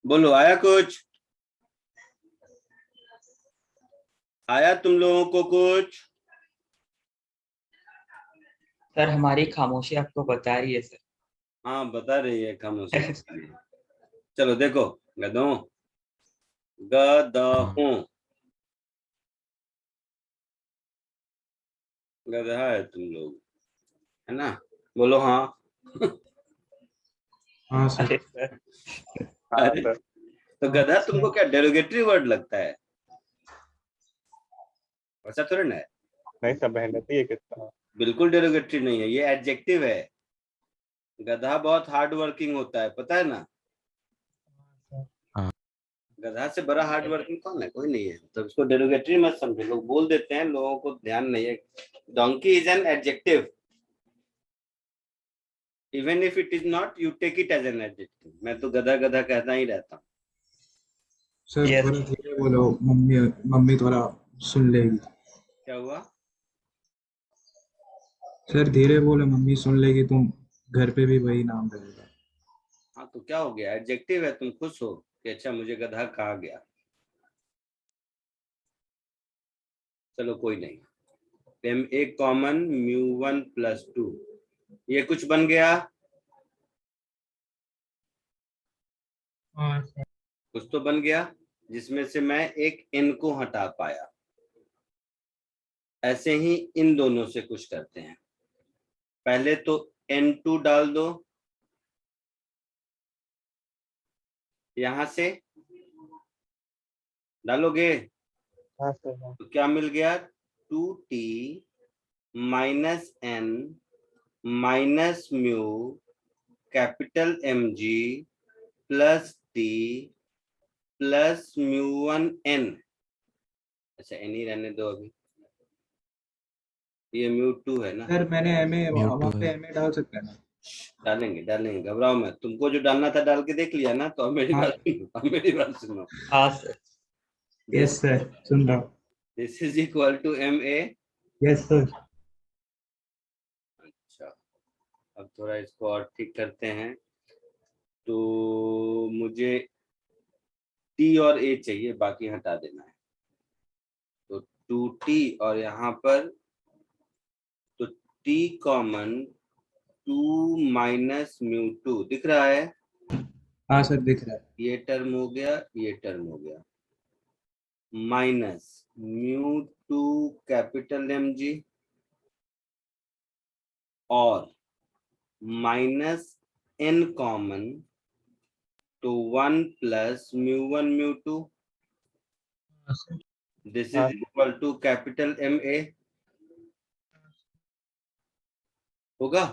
S2: बोलो, आया कुछ? आया तुम लोगों को कुछ?
S4: सर हमारी खामोशी आपको बता रही है सर।
S2: हाँ, बता रही है खामोशी। चलो देखो, गधों, गधों, गधा है तुम लोग, है ना? बोलो हाँ।
S1: हाँ सर।
S4: अरे सर
S3: हाँ
S2: अरे,
S3: सर।
S2: तो गधा तुमको क्या डेरोगेटरी वर्ड लगता है? ऐसा थोड़ा ना है।
S3: नहीं सर, मेहनती है कितना।
S2: बिल्कुल डेरोगेटरी नहीं है, ये एडजेक्टिव है। गधा बहुत हार्ड वर्किंग होता है, पता है ना? गधा से बड़ा हार्ड वर्किंग कौन है? कोई नहीं है। तो इसको डेरोगेटरी मत समझो, लोग बोल देते हैं, लोगों को ध्यान नहीं है। Donkey is an adjective, even if it is not, you take it as an adjective. मैं तो गधा गधा कहता ही रहता हूँ।
S1: Sir
S4: Yes.
S1: थोड़ा धीरे बोलो, मम्मी मम्मी थोड़ा सुन लेगी।
S2: क्या हुआ?
S1: सर धीरे बोलो, मम्मी सुन लेगी, तुम घर पे भी वही नाम रहेगा।
S2: हाँ, तो क्या हो गया? एडजेक्टिव है, तुम खुश हो कि अच्छा मुझे गधा कहा गया। चलो कोई नहीं। MA कॉमन μ1 + 2, ये कुछ बन गया?
S6: हाँ सर।
S2: कुछ तो बन गया, जिसमें से मैं एक n को हटा पाया। ऐसे ही इन दोनों से कुछ करते हैं। पहले तो n2 डाल दो यहां से, डालोगे
S3: हाँ सर। हाँ
S2: तो क्या मिल गया? 2t - n - mu capital MG + t + μ1 n। अच्छा, n ही रहने दो अभी, ये μ2 है ना?
S1: सर मैंने एमए,
S7: म्यूट
S1: वहाँ
S7: है।
S1: पे एमए डाल सकते हैं ना?
S2: डालेंगे डालेंगे, घबराओ मत। तुमको जो डालना था डाल के देख लिया ना, तो अब मेरी
S1: हाँ
S2: बात सुनो, अब मेरी बात सुनो।
S4: हाँ सर।
S1: यस सर, सुन रहा हूँ।
S2: This is equal to MA।
S1: Yes sir.
S2: अच्छा, अब थोड़ा इसको और ठीक करते हैं। तो मुझे T और A चाहिए, बाकी हटा देना है। तो 2T और यहाँ पर तो T कॉमन 2 - μ2 दिख रहा है।
S1: हाँ सर दिख रहा है।
S2: ये टर्म हो गया, ये टर्म हो गया, माइनस μ2 कैपिटल MG और -n कॉमन, तो 1 + μ1 μ2।
S6: हाँ सर।
S2: दिस
S3: हाँ
S2: is equal to capital MA होगा।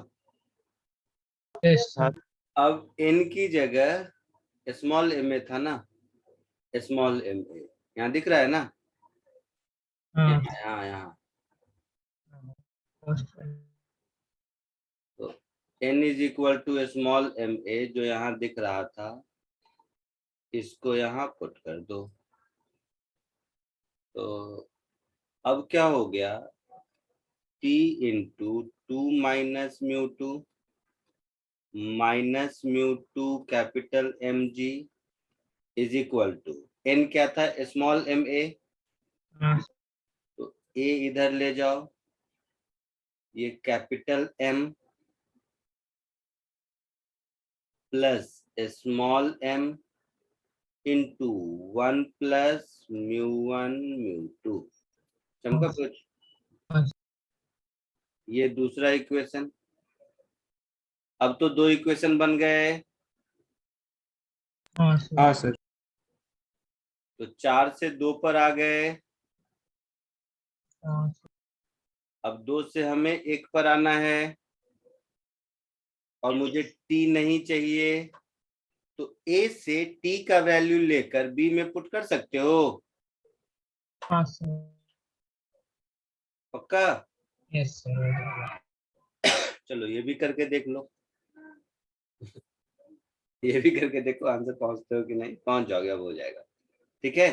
S6: यस
S3: हाँ
S6: सर।
S2: अब n की जगह स्मॉल ma था ना, स्मॉल ma यहाँ दिख रहा है ना?
S6: हाँ
S2: यहाँ यहाँ।
S6: सर।
S2: तो n is equal to small ma जो यहाँ दिख रहा था, इसको यहाँ पुट कर दो। तो अब क्या हो गया? T × 2 - μ2 -μ2 capital MG is equal to, n क्या था? Small ma।
S6: हाँ
S2: तो a इधर ले जाओ, ये capital M plus small m into 1 + μ1 μ2। चमका कुछ?
S6: हाँ
S2: ये दूसरा इक्वेशन। अब तो 2 इक्वेशन बन गए।
S6: हाँ सर।
S1: हाँ सर।
S2: तो 4 से 2 पर आ गए।
S6: हाँ
S2: अब 2 से हमें 1 पर आना है, और मुझे t नहीं चाहिए, तो a से t का वैल्यू लेकर b में पुट कर सकते हो।
S6: हाँ सर।
S2: पक्का?
S6: Yes sir.
S2: चलो ये भी करके देख लो। ये भी करके देखो, आंसर पहुंचते हो कि नहीं। पहुंच जाओगे, अब हो जाएगा। ठीक है,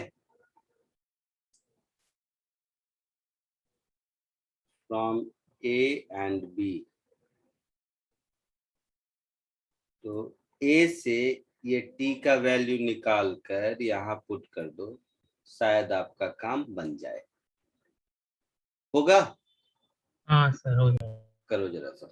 S2: फ्रॉम A and B। तो A से ये t का वैल्यू निकाल कर यहाँ पुट कर दो, शायद आपका काम बन जाए। होगा?
S6: हाँ सर हो जाएगा।
S2: करो जरा सा।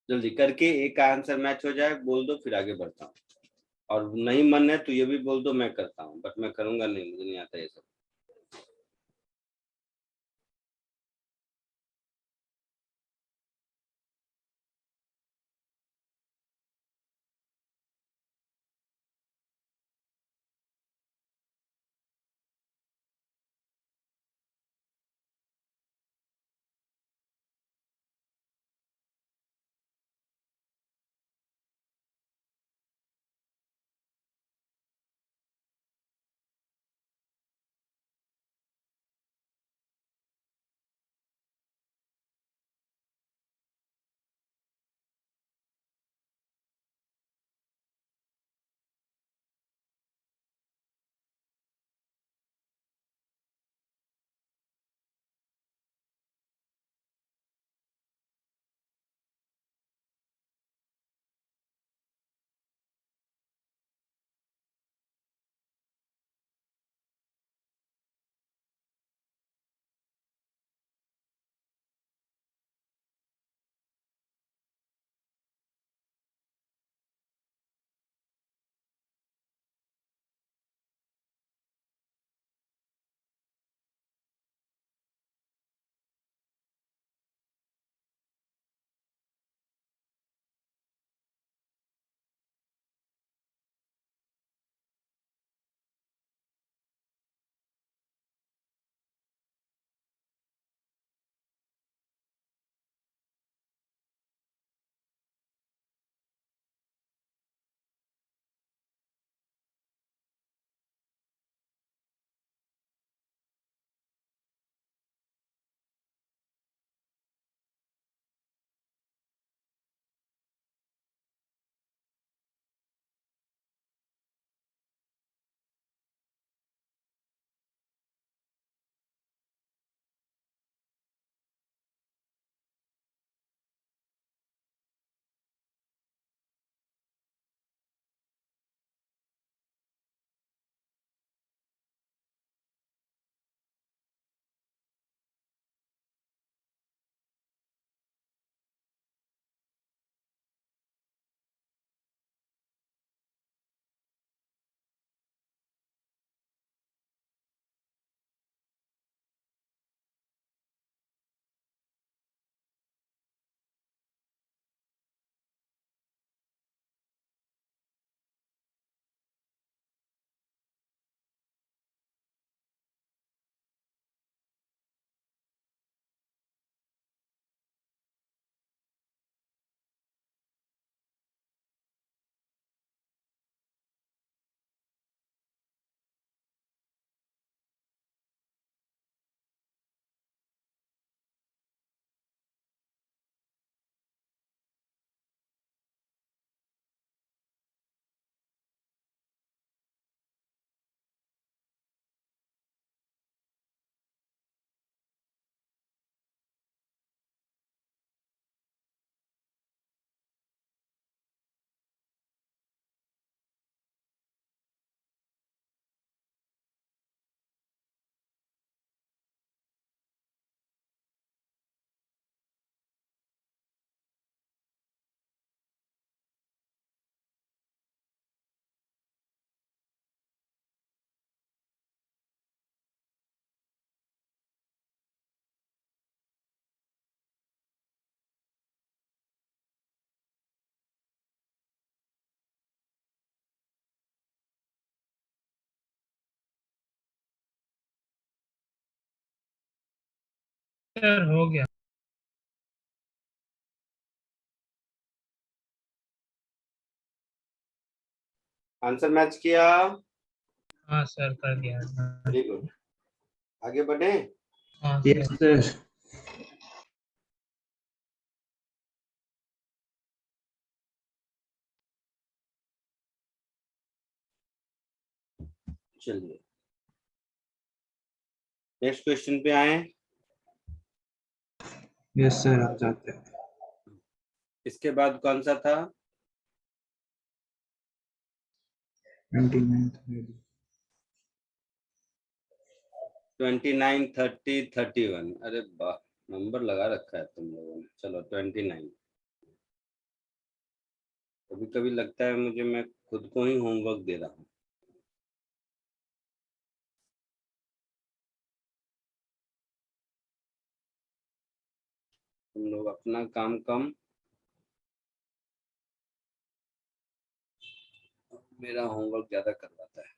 S2: जल्दी करके एक आंसर मैच हो जाए बोल दो, फिर आगे बढ़ता हूँ। और नहीं मन है तो ये भी बोल दो, मैं करता हूँ, बट मैं करूंगा नहीं, मुझे नहीं आता ये सब।
S6: सर हो गया।
S2: आंसर मैच किया?
S6: हाँ सर कर दिया।
S2: Very good. आगे बढ़े?
S6: हाँ
S1: यस
S6: सर।
S1: सर।
S2: चलिए नेक्स्ट क्वेश्चन पे आए।
S1: यस सर, आ जाते हैं।
S2: इसके बाद कौन सा था?
S1: 29
S2: 29, 30, 31। अरे वाह, नंबर लगा रखा है तुम लोगों ने। चलो 29। कभी कभी लगता है मुझे मैं खुद को ही होमवर्क दे रहा हूँ। तुम लोग अपना काम कम, मेरा होमवर्क ज्यादा करवाता है।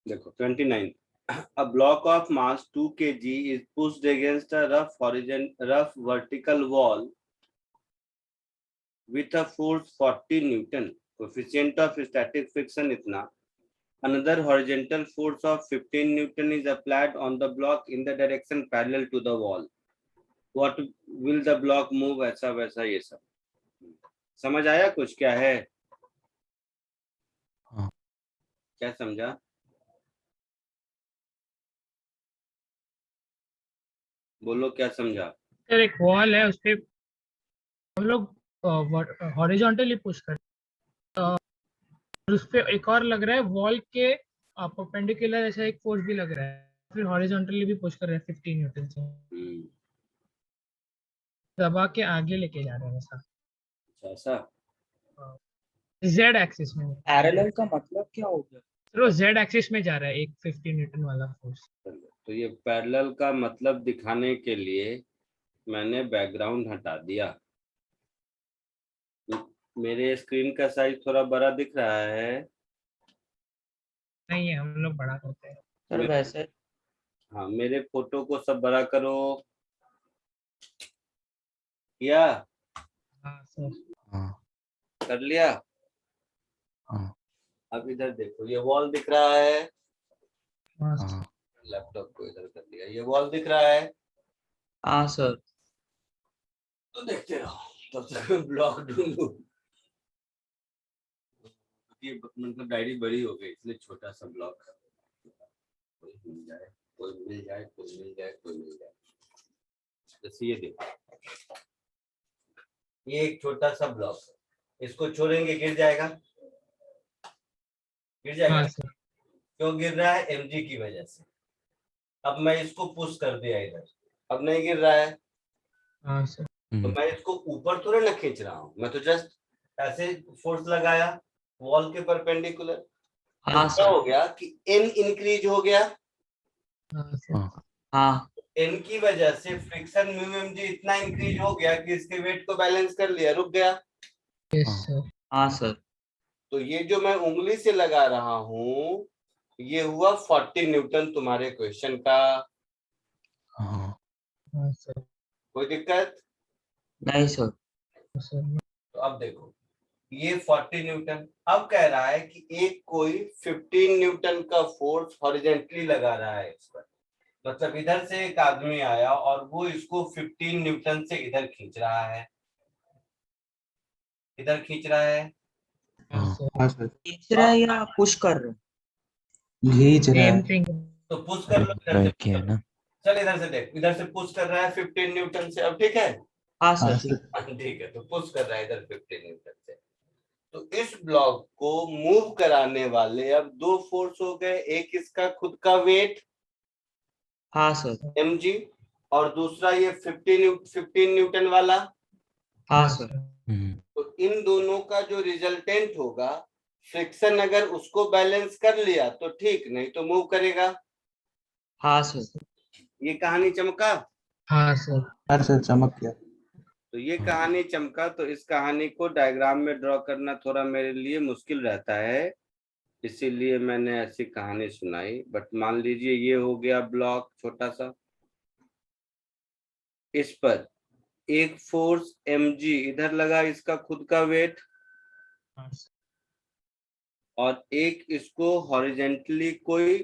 S2: देखो 29। A block of mass 2 kg is pushed against a rough vertical wall with a force 40 Newton. Coefficient of static friction इतना. Another horizontal force of 15 Newton is applied on the block in the direction parallel to the wall. What will the block move? ऐसा वैसा ये सब समझ आया कुछ? क्या है?
S7: हाँ।
S2: क्या समझा? बोलो क्या समझा?
S6: सर एक वॉल है, उस पे हम लोग हॉरिजॉन्टली पुश करते हैं, और उस पे एक और लग रहा है वॉल के परपेंडिकुलर, ऐसा एक फोर्स भी लग रहा है, फिर हॉरिजॉन्टली भी पुश कर रहे हैं 15 न्यूटन से, दबा के आगे लेके जा रहे हैं ऐसा,
S2: ऐसा
S6: जेड एक्सिस में।
S4: पैरेलल का मतलब क्या हो गया?
S6: सर वो जेड एक्सिस में जा रहा है एक 15 न्यूटन वाला फोर्स।
S2: तो ये पैरेलल का मतलब दिखाने के लिए मैंने बैकग्राउंड हटा दिया। मेरे स्क्रीन का साइज थोड़ा बड़ा दिख रहा है।
S6: नहीं है, हम लोग बड़ा करते हैं।
S4: सर वैसे
S2: हाँ, मेरे फोटो को सब बड़ा करो। किया?
S6: हाँ सर।
S7: हाँ
S2: कर लिया?
S7: हाँ
S2: अब इधर देखो, ये वॉल दिख रहा है।
S6: हाँ
S7: हाँ
S2: लैपटॉप को इधर कर लिया। ये वॉल दिख रहा है
S4: हाँ सर।
S2: तो देखते रहो तब तक मैं ब्लॉक ढूंढूं। ये मतलब डायरी बड़ी हो गई इसलिए छोटा सा ब्लॉक, कोई मिल जाए कोई मिल जाए कोई मिल जाए कोई मिल जाए। जैसे ये देखो, ये एक छोटा सा ब्लॉक, इसको छोड़ेंगे गिर जाएगा। गिर जाएगा।
S6: हाँ सर।
S2: क्यों गिर रहा है? mg की वजह से। अब मैं इसको पुश कर दिया इधर, अब नहीं गिर रहा है।
S6: हाँ सर।
S2: तो मैं इसको ऊपर थोड़ा ना खींच रहा हूँ, मैं तो जस्ट ऐसे फोर्स लगाया वॉल के परपेंडिकुलर।
S4: हाँ
S2: क्या
S4: सर।
S2: हो गया कि n इंक्रीज हो गया।
S6: हाँ सर।
S7: हाँ
S4: हाँ
S2: n की वजह से फ्रिक्शन म्यू mg इतना इंक्रीज हो गया कि इसके वेट को बैलेंस कर लिया, रुक गया।
S6: यस
S7: हाँ।
S6: सर।
S4: हाँ सर।
S2: तो ये जो मैं उंगली से लगा रहा हूँ ये हुआ 40 न्यूटन तुम्हारे क्वेश्चन का।
S7: हाँ
S6: हाँ सर।
S2: कोई दिक्कत?
S4: नहीं सर।
S6: सर
S2: तो अब देखो, ये 40 न्यूटन। अब कह रहा है कि एक कोई 15 न्यूटन का फोर्स हॉरिजेंटली लगा रहा है इस पर। मतलब इधर से एक आदमी आया और वो इसको 15 न्यूटन से इधर खींच रहा है, इधर खींच रहा है।
S6: हाँ
S7: हाँ
S6: सर।
S1: हाँ सर,
S4: खींच रहा है या पुश कर रहे हैं?
S1: खींच रहा
S6: सेम
S1: है।
S6: थिंग।
S2: तो पुश कर लो इधर
S7: ब्रेक किया
S2: से।
S7: ना।
S2: चल इधर से देख, इधर से पुश कर रहा है 15 न्यूटन से। अब ठीक है?
S4: हाँ
S1: हाँ
S4: सर।
S1: सर।
S2: ठीक है, तो पुश कर रहा है इधर 15 न्यूटन से। तो इस ब्लॉक को मूव कराने वाले अब दो फोर्स हो गए, एक इसका खुद का वेट
S4: हाँ सर।
S2: mg और दूसरा ये 15 न्यूटन वाला।
S4: हाँ सर।
S2: तो इन दोनों का जो रिजल्टेंट होगा फ्रिक्शन, अगर उसको बैलेंस कर लिया तो ठीक, नहीं तो मूव करेगा।
S4: हाँ सर।
S2: ये कहानी चमका?
S6: हाँ सर।
S1: हाँ सर, चमक गया।
S2: तो ये कहानी चमका। तो इस कहानी को डायग्राम में ड्रॉ करना थोड़ा मेरे लिए मुश्किल रहता है, इसीलिए मैंने ऐसी कहानी सुनाई। बट मान लीजिए ये हो गया ब्लॉक छोटा सा, इस पर एक फोर्स mg इधर लगा, इसका खुद का वेट,
S6: हाँ सर।
S2: और एक इसको हॉरिजेंटली कोई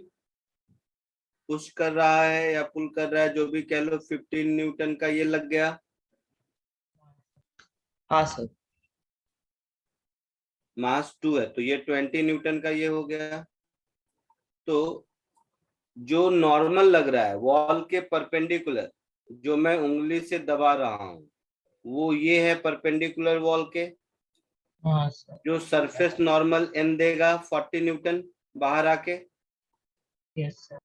S2: पुश कर रहा है या पुल कर रहा है, जो भी कह लो, 15 न्यूटन का ये लग गया।
S4: हाँ सर।
S2: मास 2 है, तो ये 20 न्यूटन का ये हो गया। तो जो नॉर्मल लग रहा है वॉल के परपेंडिकुलर, जो मैं उंगली से दबा रहा हूँ, वो ये है परपेंडिकुलर वॉल के।
S6: हाँ सर।
S2: जो सरफेस नॉर्मल एन देगा 40 न्यूटन बाहर आके।
S6: Yes sir.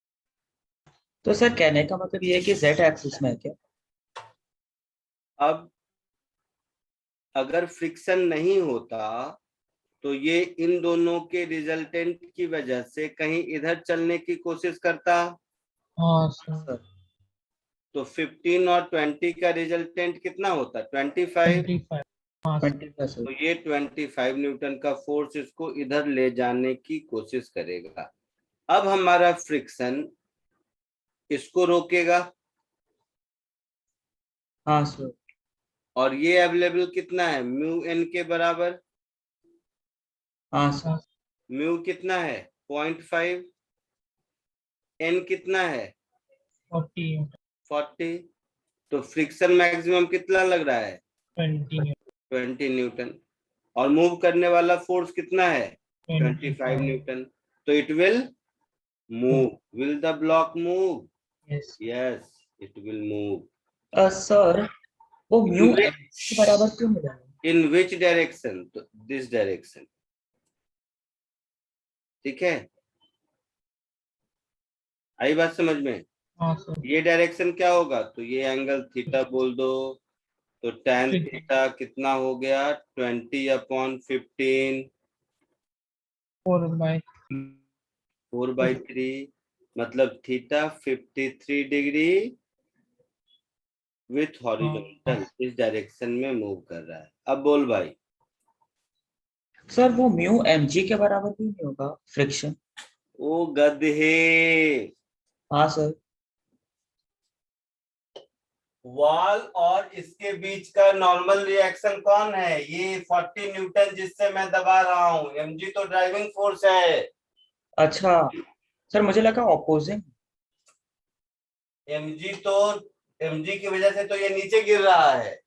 S4: तो सर कहने का मतलब ये है कि जेड एक्सिस में है क्या?
S2: अब अगर फ्रिक्शन नहीं होता तो ये इन दोनों के रिजल्टेंट की वजह से कहीं इधर चलने की कोशिश करता,
S6: हाँ सर।
S2: तो 15 और 20 का रिजल्टेंट कितना होता? 25।
S6: 25। हाँ सर।
S4: 25
S2: तो ये 25 न्यूटन का फोर्स इसको इधर ले जाने की कोशिश करेगा। अब हमारा फ्रिक्शन इसको रोकेगा,
S4: हाँ सर।
S2: और ये अवेलेबल कितना है? म्यू एन के बराबर।
S4: हाँ सर।
S2: म्यू कितना है? 0.5। एन कितना है?
S6: 40।
S2: 40। तो फ्रिक्शन मैक्सिमम कितना लग रहा है?
S6: 20।
S2: 20 न्यूटन। और मूव करने वाला फोर्स कितना है? 25 न्यूटन। तो it will move. Will the block move?
S6: Yes.
S2: Yes, it will move.
S4: Sir वो म्यू एम के बराबर क्यों मिला है?
S2: इन विच डायरेक्शन? तो दिस डायरेक्शन। ठीक है, आई बात समझ में?
S6: हाँ सर।
S2: ये डायरेक्शन क्या होगा? तो ये एंगल थीटा बोल दो। तो tan
S6: ठीक है।
S2: थीटा कितना हो गया? 20/15
S6: 4/3।
S2: 4/3, मतलब थीटा 53 डिग्री विथ हॉरिजॉन्टल इस डायरेक्शन में मूव कर रहा है। अब बोल भाई।
S4: सर वो म्यू एम जी के बराबर क्यों नहीं होगा फ्रिक्शन?
S2: ओ गधे,
S4: हाँ सर।
S2: वॉल और इसके बीच का नॉर्मल रिएक्शन कौन है? ये 40 न्यूटन जिससे मैं दबा रहा हूँ। mg तो ड्राइविंग फोर्स है।
S4: अच्छा सर, मुझे लगा ऑपोजिंग।
S2: mg की वजह से तो ये नीचे गिर रहा है।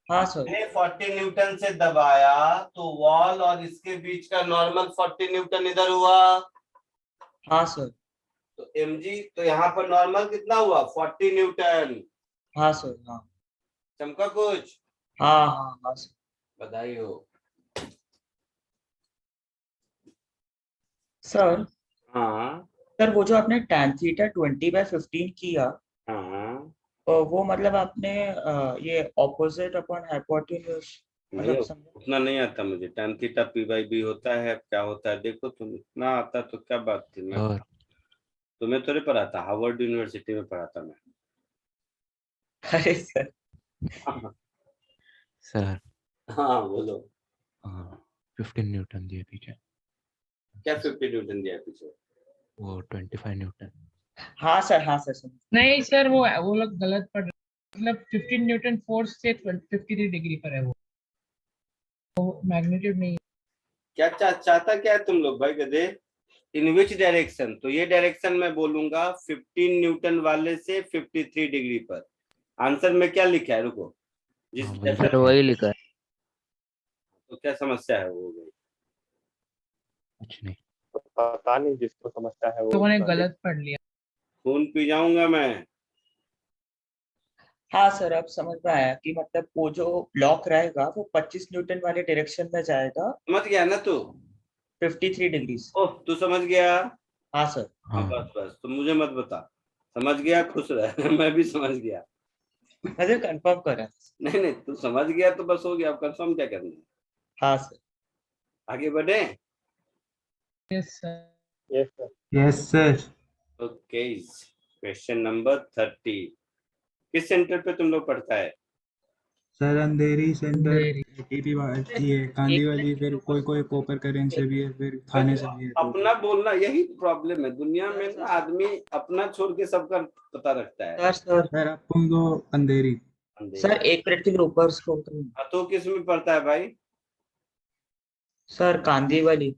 S4: हाँ सर।
S2: मैंने 40 न्यूटन से दबाया तो वॉल और इसके बीच का नॉर्मल 40 न्यूटन इधर हुआ।
S4: हाँ सर।
S2: तो mg तो यहाँ पर नॉर्मल कितना हुआ? 40 न्यूटन।
S4: हाँ सर। हाँ
S2: चमका कुछ?
S4: हाँ हाँ हाँ सर।
S2: बधाई हो।
S4: सर
S2: हाँ
S4: सर वो जो आपने tan थीटा 20/15 किया,
S2: हाँ,
S4: वो मतलब आपने ये ऑपोजिट अपॉन हाइपोटेन्यूज
S2: नहीं
S4: मतलब समझा?
S2: उतना नहीं आता मुझे। tan थीटा p/b होता है, क्या होता है देखो तुम। इतना आता तो क्या बात थी। मैं
S7: और
S2: तुम्हें थोड़े पढ़ा था, हार्वर्ड यूनिवर्सिटी में पढ़ा था मैं।
S4: अरे सर।
S7: सर
S2: हाँ बोलो।
S7: 15 न्यूटन दिए पीछे,
S2: क्या 50 न्यूटन दिया है पीछे?
S7: वो 25 न्यूटन।
S4: हाँ सर। हाँ सर समझ।
S6: नहीं सर, वो लोग गलत पढ़ रहे हैं। मतलब 15 न्यूटन फोर्स से 53 डिग्री पर है वो मैग्नीट्यूड नहीं है।
S2: क्या चाहता क्या है तुम लोग भाई गधे? इन विच डायरेक्शन? तो ये डायरेक्शन मैं बोलूंगा 15 न्यूटन वाले से 53 डिग्री पर। आंसर में क्या लिखा है? रुको, जिस
S7: हाँ वही
S5: सर वही लिखा है।
S2: तो क्या समस्या है वो गई?
S7: कुछ नहीं।
S3: पता नहीं, जिसको समझता है वो
S6: लोगों ने
S3: उतना
S6: गलत पढ़ लिया।
S2: खून पी जाऊंगा मैं।
S4: हाँ सर, अब समझ में आया कि मतलब वो जो ब्लॉक रहेगा वो 25 न्यूटन वाले डायरेक्शन में जाएगा
S2: समझ गया ना तू?
S4: 53 डिग्रीज।
S2: ओह तू समझ गया?
S4: हाँ सर।
S2: हाँ
S7: हाँ
S2: बस बस, तो मुझे मत बता। समझ गया, खुश रह। मैं भी समझ गया।
S4: मुझे कंफर्म करा।
S2: नहीं नहीं, तू समझ गया तो बस हो गया। अब कंफर्म क्या करना है?
S4: हाँ सर।
S2: आगे बढ़े?
S6: Yes sir.
S3: ये sir.
S1: Yes sir.
S2: Okay, question number 30। किस सेंटर पे तुम लोग पढ़ता है?
S1: Sir Andheri centre,
S6: Andheri.
S1: TP ये कांदी
S4: एक
S1: वाली, फिर
S4: मिनट
S1: कोई कोई कोपर करें से भी है, फिर थाने से भी है।
S2: अपना बोलना, यही प्रॉब्लम है दुनिया में ना। आदमी अपना छोड़ के सबका पता रखता है।
S4: Sir sir.
S1: सर आप तुम दो अंधेरी।
S4: सर एक मिनट के लिए ऊपर स्क्रॉल करूँ?
S2: तो किस में पढ़ता है भाई?
S4: सर कांदी वाली,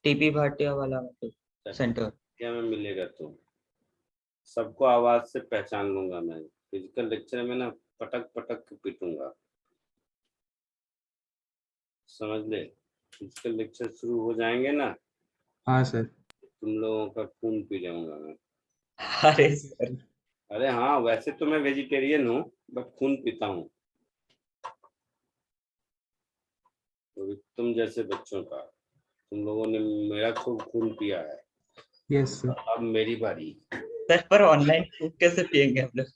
S4: टीपी भाटिया वाला मतलब सेंटर।
S2: क्या में मिलेगा? तू सबको आवाज से पहचान लूंगा मैं। फिजिकल लेक्चर में ना पटक पटक के पीटूंगा, समझ ले। फिजिकल लेक्चर शुरू हो जाएंगे ना,
S1: हाँ सर।
S2: तुम लोगों का खून पी जाऊंगा मैं।
S4: अरे सर,
S2: अरे हाँ, वैसे तो मैं वेजिटेरियन हूँ, बट खून पीता हूँ तो तुम जैसे बच्चों का। तुम लोगों ने मेरा खूब खून पिया है,
S1: यस सर।
S2: अब मेरी बारी।
S4: सर पर ऑनलाइन फूड कैसे पियेंगे हम लोग?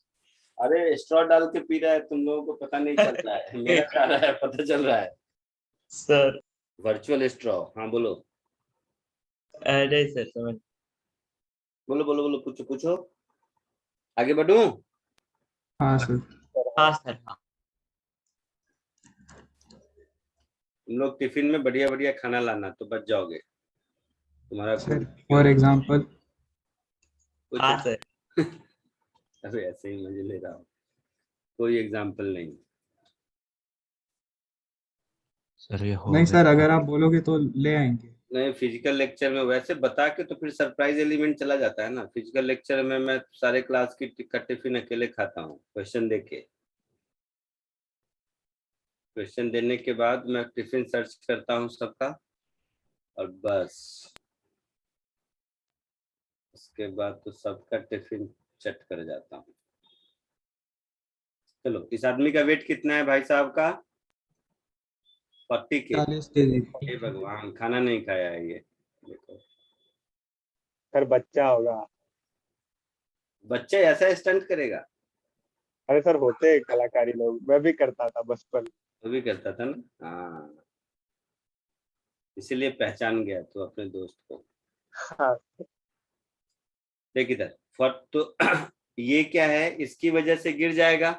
S2: अरे स्ट्रॉ डाल के पी रहा है, तुम लोगों को पता नहीं चल रहा है, मेरा जा रहा है, पता चल रहा है।
S4: सर
S2: वर्चुअल स्ट्रॉ, हाँ बोलो
S4: अरे सर समझ।
S2: बोलो बोलो बोलो, पूछो पूछो, आगे बढ़ूं?
S1: हाँ सर।
S4: हाँ सर हाँ।
S2: तुम लोग टिफिन में बढ़िया बढ़िया खाना लाना तो बच जाओगे, तुम्हारा खून
S1: सर फॉर एग्जांपल।
S4: हाँ
S2: पूछो।
S4: सर।
S2: अरे ऐसे ही मजे ले रहा हूँ, कोई एग्जाम्पल नहीं।
S7: सर ये हो
S1: नहीं
S7: गया
S1: सर,
S7: था।
S1: अगर आप बोलोगे तो ले आएंगे।
S2: नहीं, फिजिकल लेक्चर में वैसे बता के तो फिर सरप्राइज एलिमेंट चला जाता है ना। फिजिकल लेक्चर में मैं सारे क्लास का टिफिन अकेले खाता हूँ, क्वेश्चन देके। क्वेश्चन देने के बाद मैं टिफिन सर्च करता हूँ सबका, और बस उसके बाद तो सबका टिफिन चट कर जाता हूँ। चलो, इस आदमी का वेट कितना है भाई साहब का? 40 के।
S1: 40 kg।
S2: हे भगवान, खाना नहीं खाया है ये, देखो।
S3: सर बच्चा होगा।
S2: बच्चे ऐसा स्टंट करेगा?
S3: अरे सर होते हैं कलाकारी लोग, मैं भी करता था बचपन।
S2: वो भी करता था ना, हाँ, इसीलिए पहचान गया तो अपने दोस्त को।
S3: हाँ
S2: देख इधर, फट तो ये क्या है, इसकी वजह से गिर जाएगा।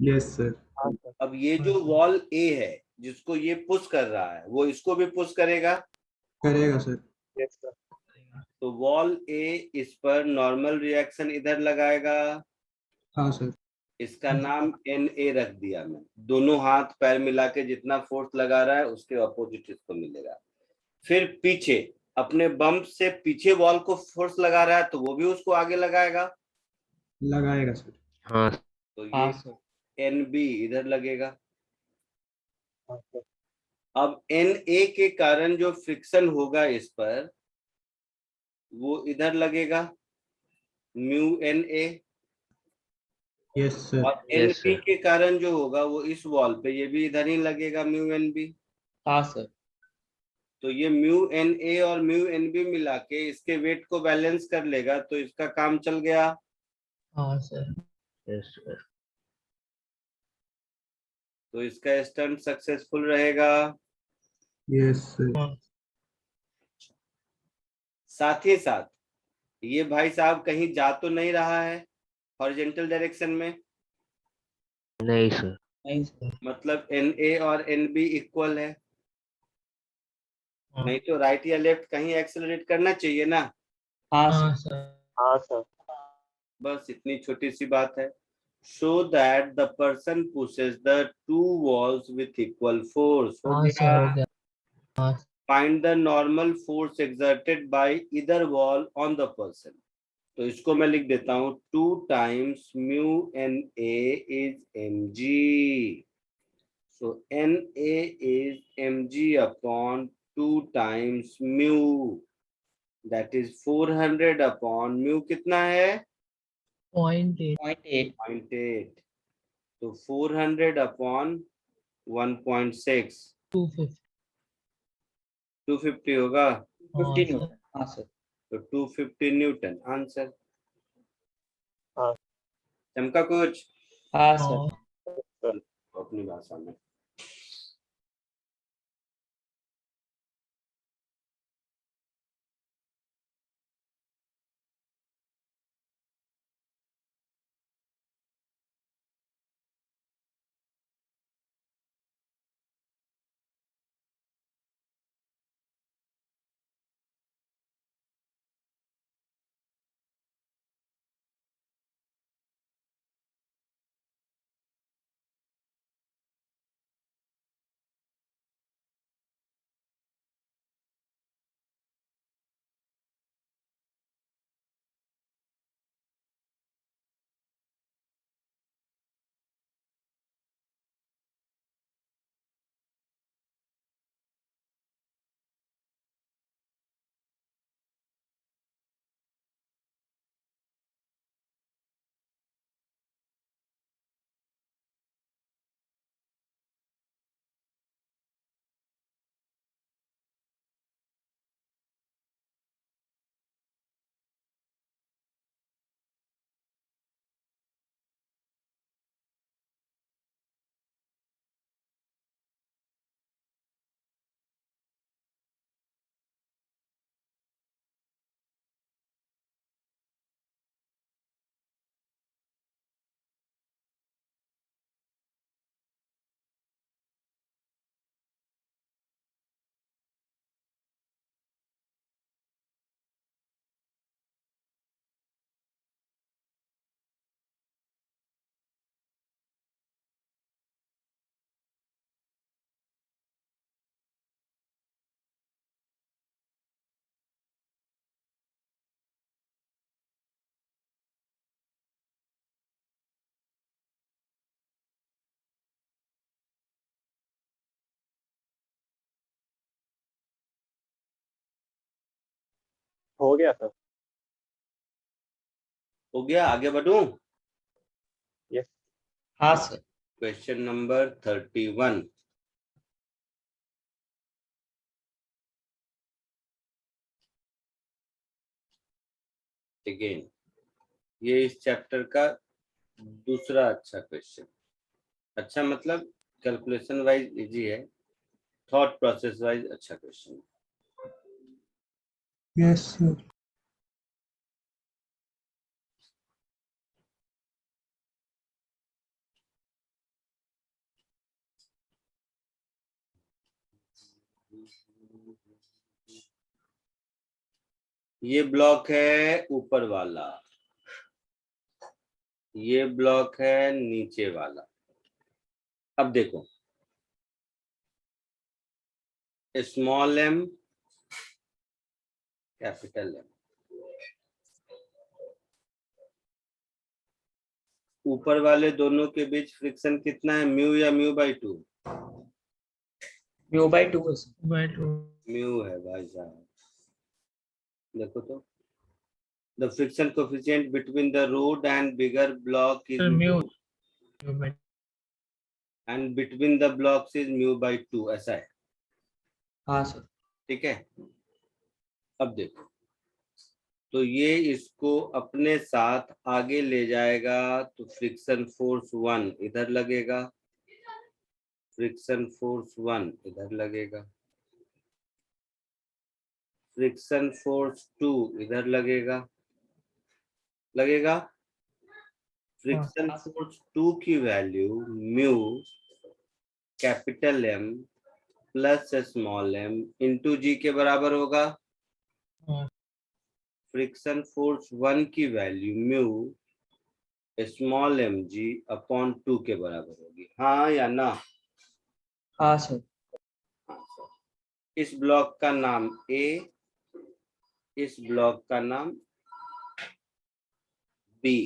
S1: Yes sir.
S3: हाँ सर।
S2: अब ये जो वॉल ए है, जिसको ये पुश कर रहा है, वो इसको भी पुश करेगा।
S1: करेगा सर।
S3: Yes sir.
S2: तो वॉल ए इस पर नॉर्मल रिएक्शन इधर लगाएगा।
S1: हाँ सर।
S2: इसका नाम एन ए रख दिया मैं। दोनों हाथ पैर मिला के जितना फोर्स लगा रहा है उसके अपोजिट इसको मिलेगा। फिर पीछे अपने बम्प से पीछे वॉल को फोर्स लगा रहा है तो वो भी उसको आगे लगाएगा।
S1: लगाएगा सर।
S7: हाँ
S2: तो
S4: हाँ
S2: ये
S4: सर।
S2: एन बी इधर लगेगा।
S3: हाँ सर।
S2: अब एन ए के कारण जो फ्रिक्शन होगा इस पर, वो इधर लगेगा, mu N A.
S1: Yes sir.
S2: और एन
S7: यस
S2: बी
S7: सर।
S2: के कारण जो होगा वो इस वॉल पे, ये भी इधर ही लगेगा, म्यू एन बी।
S4: हाँ सर।
S2: तो ये म्यू एन ए और म्यू एन बी मिला के इसके वेट को बैलेंस कर लेगा, तो इसका काम चल गया।
S6: हाँ सर।
S7: Yes sir.
S2: तो इसका स्टंट सक्सेसफुल रहेगा।
S1: Yes sir.
S6: हाँ
S2: साथ ही साथ ये भाई साहब कहीं जा तो नहीं रहा है हॉरिजॉन्टल डायरेक्शन में?
S7: नहीं सर।
S4: नहीं सर।
S2: मतलब एन ए और एन बी इक्वल है,
S6: हाँ
S2: नहीं तो राइट या लेफ्ट कहीं एक्सेलरेट करना चाहिए ना।
S4: हाँ
S6: हाँ
S4: सर।
S6: सर।
S3: हाँ सर।
S2: बस इतनी छोटी सी बात है। Show that the person pushes the two walls with equal force. हो
S6: हाँ सर
S2: गया।
S6: हो गया। हाँ
S2: find the normal force exerted by either wall on the person. तो इसको मैं लिख देता हूं, 2 times mu N A is M G. So N A is M ji upon 2 times mu, that is 400 upon mu कितना है?
S6: 0.8।
S4: 0.8।
S2: 0.8। तो 400 upon 1.6,
S6: 250।
S2: 250 होगा।
S6: हाँ
S4: 50
S6: सर।
S4: न्यूटन। हाँ सर।
S2: तो 250 न्यूटन आंसर।
S3: हाँ
S2: चमका कुछ
S4: हाँ सर।
S6: हाँ
S3: सर।
S2: अपनी भाषा में?
S3: हो गया सर।
S2: हो गया, आगे बढ़ूं?
S3: यस।
S4: हाँ सर।
S2: Question number 31। अगेन ये इस चैप्टर का दूसरा अच्छा क्वेश्चन। अच्छा मतलब कैलकुलेशन वाइज इजी है, थॉट प्रोसेस वाइज अच्छा क्वेश्चन।
S1: Yes sir.
S2: ये ब्लॉक है ऊपर वाला, ये ब्लॉक है नीचे वाला। अब देखो, स्मॉल एम कैपिटल एम, ऊपर वाले दोनों के बीच फ्रिक्शन कितना है, म्यू या म्यू बाई 2?
S4: म्यू बाई 2 है सर।
S6: बट
S2: म्यू है भाई साहब। देखो तो, the friction coefficient between the road and bigger block is
S6: mu
S2: mu and between the blocks is mu by 2, ऐसा है।
S4: हाँ सर।
S2: ठीक है, अब देखो, तो ये इसको अपने साथ आगे ले जाएगा तो फ्रिक्शन फोर्स 1 इधर लगेगा, फ्रिक्शन फोर्स 1 इधर लगेगा, फ्रिक्शन फोर्स 2 इधर लगेगा, लगेगा। फ्रिक्शन फोर्स 2 की value mu capital M plus small m into g के बराबर होगा। फ्रिक्शन फोर्स 1 की वैल्यू म्यू स्मॉल एम जी अपॉन 2 के बराबर होगी, हाँ या ना?
S4: हाँ सर।
S2: हाँ सर। इस ब्लॉक का नाम ए, इस ब्लॉक का नाम बी,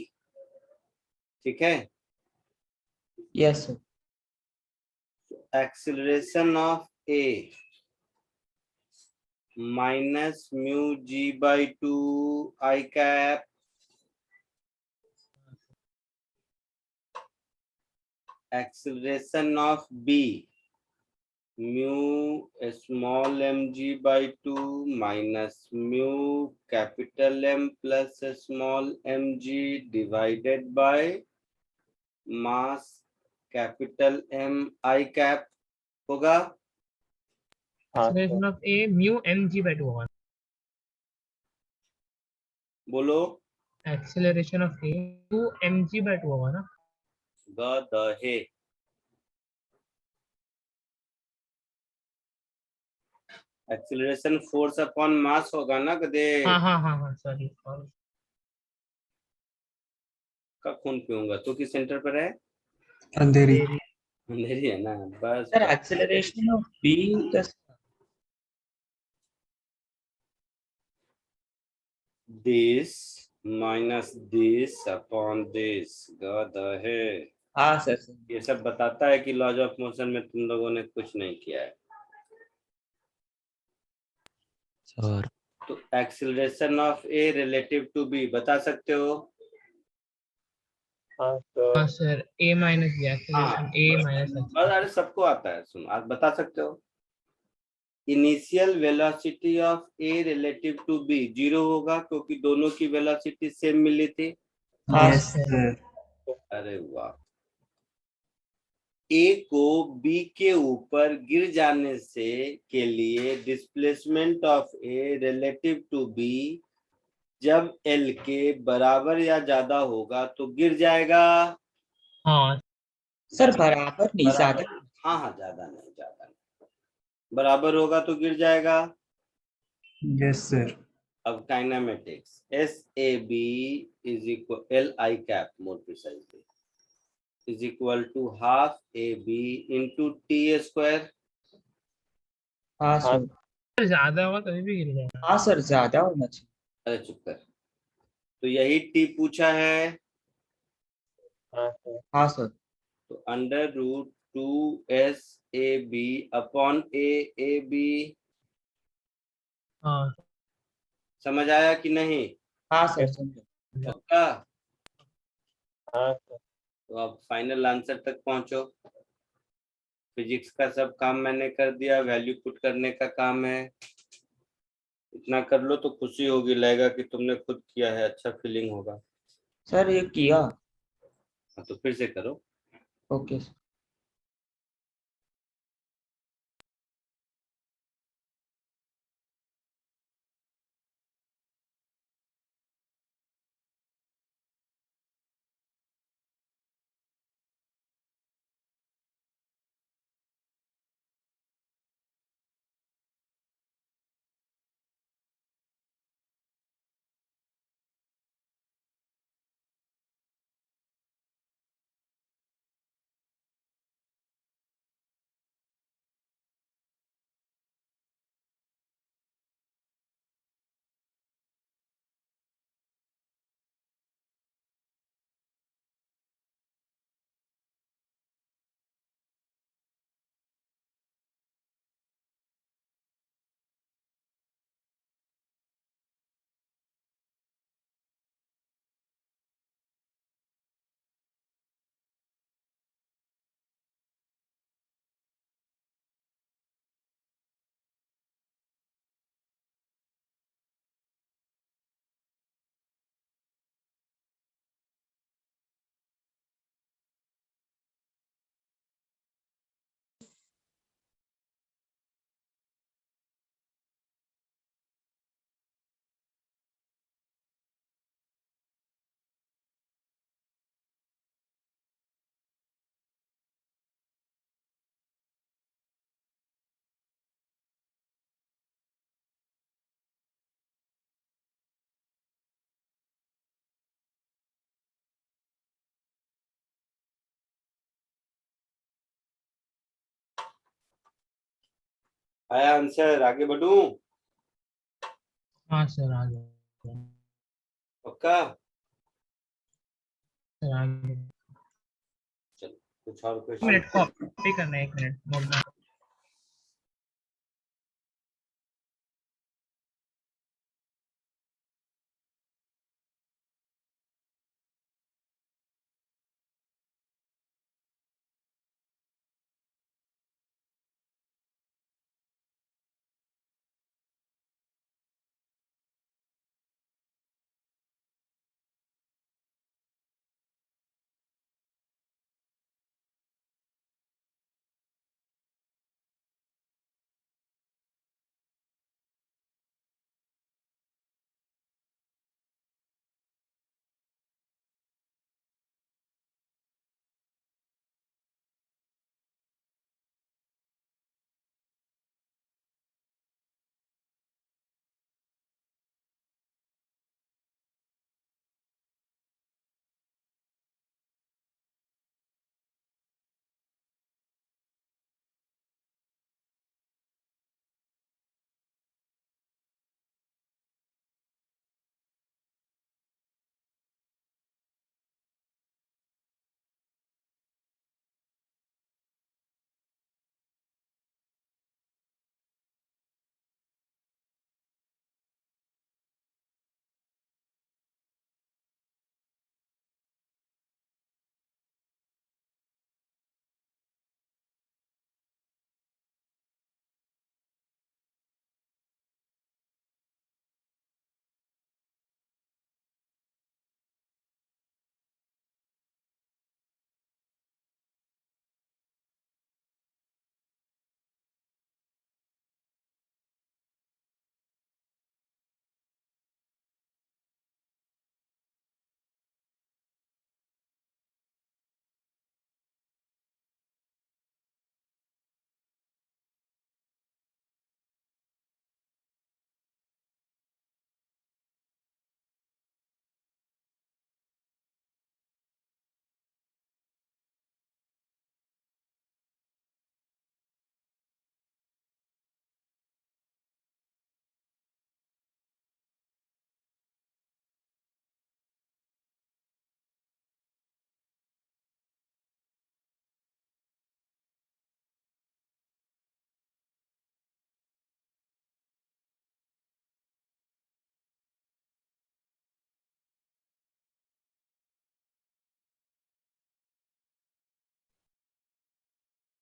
S2: ठीक है।
S4: Yes sir.
S2: Acceleration of A minus mu G by 2 I cap acceleration of B mu small m G by 2 minus mu capital M plus small m G divided by mass capital M I cap होगा।
S3: हाँ sir.
S6: Acceleration of A mu M G by 2 होगा।
S2: बोलो,
S6: acceleration of A 2 M G by 2 होगा ना।
S2: गधे। Acceleration force upon mass होगा ना गधे।
S6: हाँ हाँ हाँ हाँ सॉरी।
S2: का खून पीऊंगा तो किस सेंटर पर है?
S1: अंधेरी।
S2: अंधेरी है ना, बस
S4: sir acceleration of B
S2: this minus this upon this, गधे।
S4: हाँ सर।
S2: ये सब बताता है कि लॉज ऑफ मोशन में तुम लोगों ने कुछ नहीं किया है।
S7: सर
S2: तो acceleration of A relative to B बता सकते हो?
S3: हाँ सर।
S6: हाँ sir A minus B acceleration A minus
S2: बस अरे सबको आता है, सुनो आज बता सकते हो। Initial velocity of A relative to B 0 होगा क्योंकि दोनों की वेलोसिटी सेम मिली थी।
S4: हाँ
S1: यस
S4: सर।
S1: सर।
S2: अरे वाह। ए को बी के ऊपर गिर जाने से के लिए displacement of A relative to B जब एल के बराबर या ज्यादा होगा तो गिर जाएगा।
S6: हाँ
S4: सर बराबर नहीं ज्यादा।
S2: हाँ हाँ, ज्यादा नहीं, ज्यादा नहीं, बराबर होगा तो गिर जाएगा।
S1: Yes sir.
S2: अब kinematics, S A B is equal L I cap more precisely is equal to half A B into T square.
S4: हाँ
S3: हाँ
S4: सर।
S6: ज्यादा होगा तभी भी गिर जाएगा।
S4: हाँ सर ज्यादा होना चाहिए।
S2: अरे चुप कर, तो यही टी पूछा है।
S3: हाँ सर।
S4: हाँ सर।
S2: तो under root 2 A B upon A B
S6: हाँ
S2: समझ आया कि नहीं?
S4: हाँ सर समझो।
S2: पक्का?
S3: हाँ सर।
S2: तो अब फाइनल आंसर तक पहुंचो। फिजिक्स का सब काम मैंने कर दिया, वैल्यू पुट करने का काम है। इतना कर लो तो खुशी होगी, लगेगा कि तुमने खुद किया है, अच्छा फीलिंग होगा।
S4: सर ये किया।
S2: हाँ, तो फिर से करो।
S4: Okay sir.
S2: आया आंसर? आगे बढ़ूं?
S6: हाँ सर आ गया।
S2: पक्का?
S6: सर आ गया।
S2: चलो कुछ और
S6: 1 मिनट
S2: क्वेश्चन।
S6: कॉपी करना है, 1 मिनट नोट डाउन।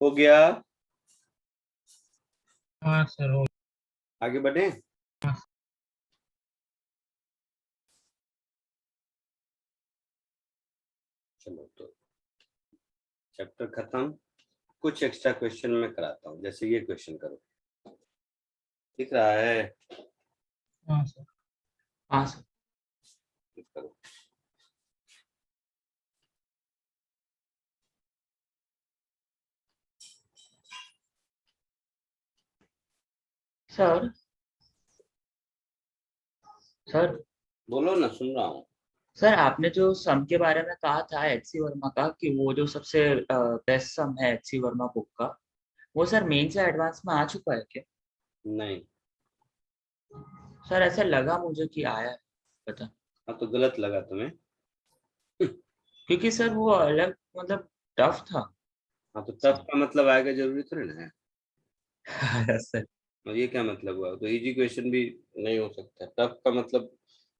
S2: हो गया?
S6: हाँ सर हो
S2: आगे बढ़े?
S6: हाँ।
S2: चलो तो चैप्टर खत्म। कुछ एक्स्ट्रा क्वेश्चन मैं कराता हूँ, जैसे ये क्वेश्चन करो, दिख रहा है?
S6: हाँ सर
S4: हाँ सर।
S2: करो।
S4: सर सर
S2: बोलो ना, सुन रहा हूँ।
S4: सर आपने जो सम के बारे में कहा था एचसी वर्मा का, कि वो जो सबसे बेस्ट सम है एचसी वर्मा बुक का, वो सर मेन से एडवांस में आ चुका है क्या?
S2: नहीं।
S4: सर ऐसा लगा मुझे कि आया है, पता।
S2: हाँ तो गलत लगा तुम्हें।
S4: क्योंकि सर वो अलग मतलब टफ था।
S2: हाँ तो टफ का मतलब आएगा जरूरी थोड़ी ना है।
S4: सर
S2: और ये क्या मतलब हुआ? तो इजी क्वेश्चन भी नहीं हो सकता। टफ का मतलब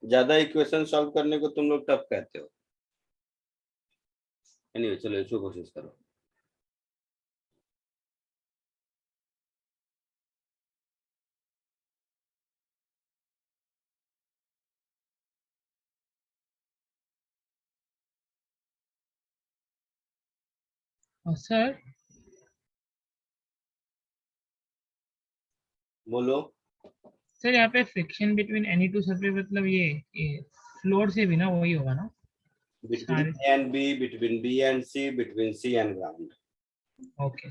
S2: ज्यादा इक्वेशन सॉल्व करने को तुम लोग टफ कहते हो। एनीवे चलो इसको कोशिश करो।
S6: और सर
S2: बोलो।
S6: सर यहाँ पे friction between any two surface मतलब ये फ्लोर से भी ना वही होगा ना
S2: बिटवीन
S6: सारे?
S2: A and B, between B and C, between C and ground.
S6: Okay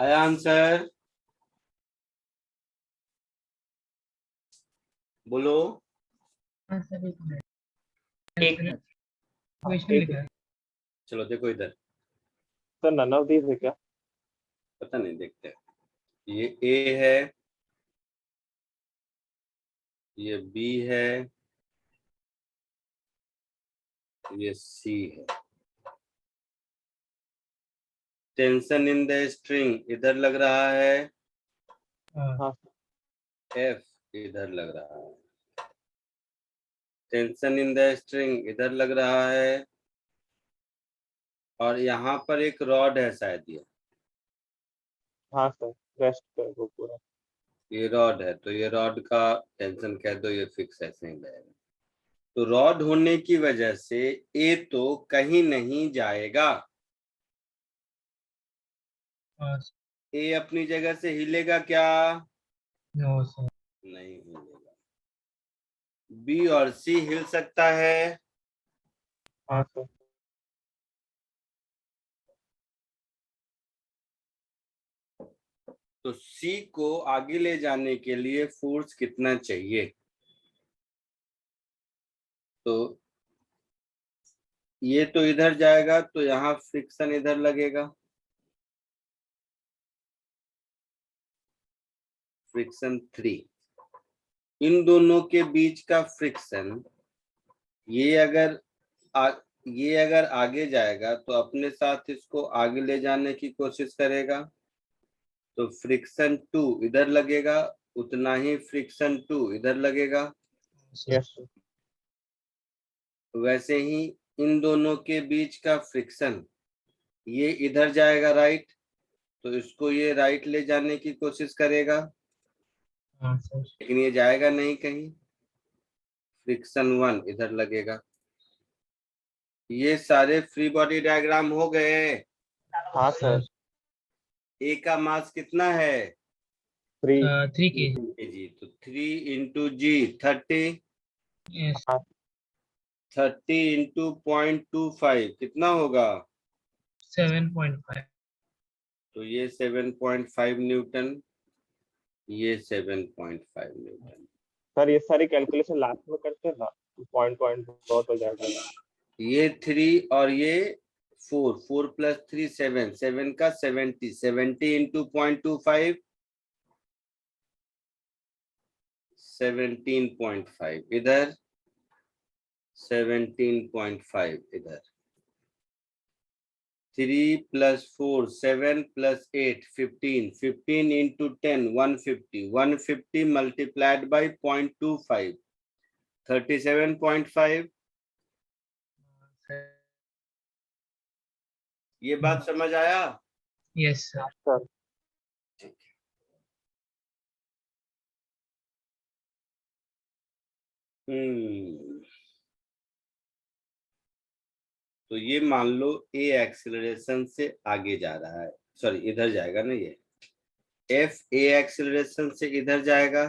S2: आया आंसर? बोलो।
S6: हाँ सर, एक मिनट,
S4: एक मिनट।
S6: क्वेश्चन लिखा है।
S2: चलो देखो इधर,
S3: सर नन ऑफ दीज है क्या?
S2: पता नहीं, देखते हैं। ये ए है, ये बी है, ये सी है। टेंशन इन द स्ट्रिंग इधर लग रहा है,
S6: हाँ,
S3: हाँ
S2: एफ इधर लग रहा है। टेंशन इन द स्ट्रिंग इधर लग रहा है, और यहाँ पर एक रॉड है शायद,
S3: हाँ सर, रेस्ट कर दो पूरा।
S2: ये रॉड है, तो ये रॉड का टेंशन कह दो, ये फिक्स ऐसे ही रहेगा। तो रॉड होने की वजह से ए तो कहीं नहीं जाएगा।
S6: हाँ,
S2: ए अपनी जगह से हिलेगा क्या?
S6: No sir.
S2: नहीं हिलेगा। बी और सी हिल सकता है?
S3: हाँ सर।
S2: तो सी को आगे ले जाने के लिए फोर्स कितना चाहिए? तो ये तो इधर जाएगा, तो यहाँ फ्रिक्शन इधर लगेगा, फ्रिक्शन 3। इन दोनों के बीच का फ्रिक्शन, ये अगर आगे जाएगा तो अपने साथ इसको आगे ले जाने की कोशिश करेगा, तो फ्रिक्शन 2 इधर लगेगा, उतना ही फ्रिक्शन 2 इधर लगेगा।
S3: Yes sir.
S2: वैसे ही इन दोनों के बीच का फ्रिक्शन, ये इधर जाएगा राइट, तो इसको ये राइट ले जाने की कोशिश करेगा,
S6: हाँ सर।
S2: लेकिन ये जाएगा नहीं कहीं, फ्रिक्शन 1 इधर लगेगा। ये सारे फ्री बॉडी डायग्राम हो गए।
S3: हाँ सर।
S2: ए का मास कितना है?
S3: 3।
S6: 3 kg।
S2: जी, तो 3 इंटू जी 30,
S6: यस।
S2: 30 इंटू 0.25 कितना होगा?
S6: 7.5।
S2: तो ये 7.5 न्यूटन, ये 7.5 न्यूटन।
S3: सर ये सारी कैलकुलेशन लास्ट में करते हैं ना, पॉइंट बहुत हो जाएगा।
S2: ये 3 और ये 4 प्लस 3 7, 7 का 70 इंटू 0.25, 17.5 इधर, 17.5 इधर। 3 plus 4 7 plus 8 15, 15 into 10 150, 150 multiplied by 0.25, 37.5। ये बात समझ आया?
S6: Yes sir.
S3: सर
S2: तो ये मान लो ए एक्सेलरेशन से आगे जा रहा है, सॉरी इधर जाएगा ना, ये एफ ए एक्सेलरेशन से इधर जाएगा,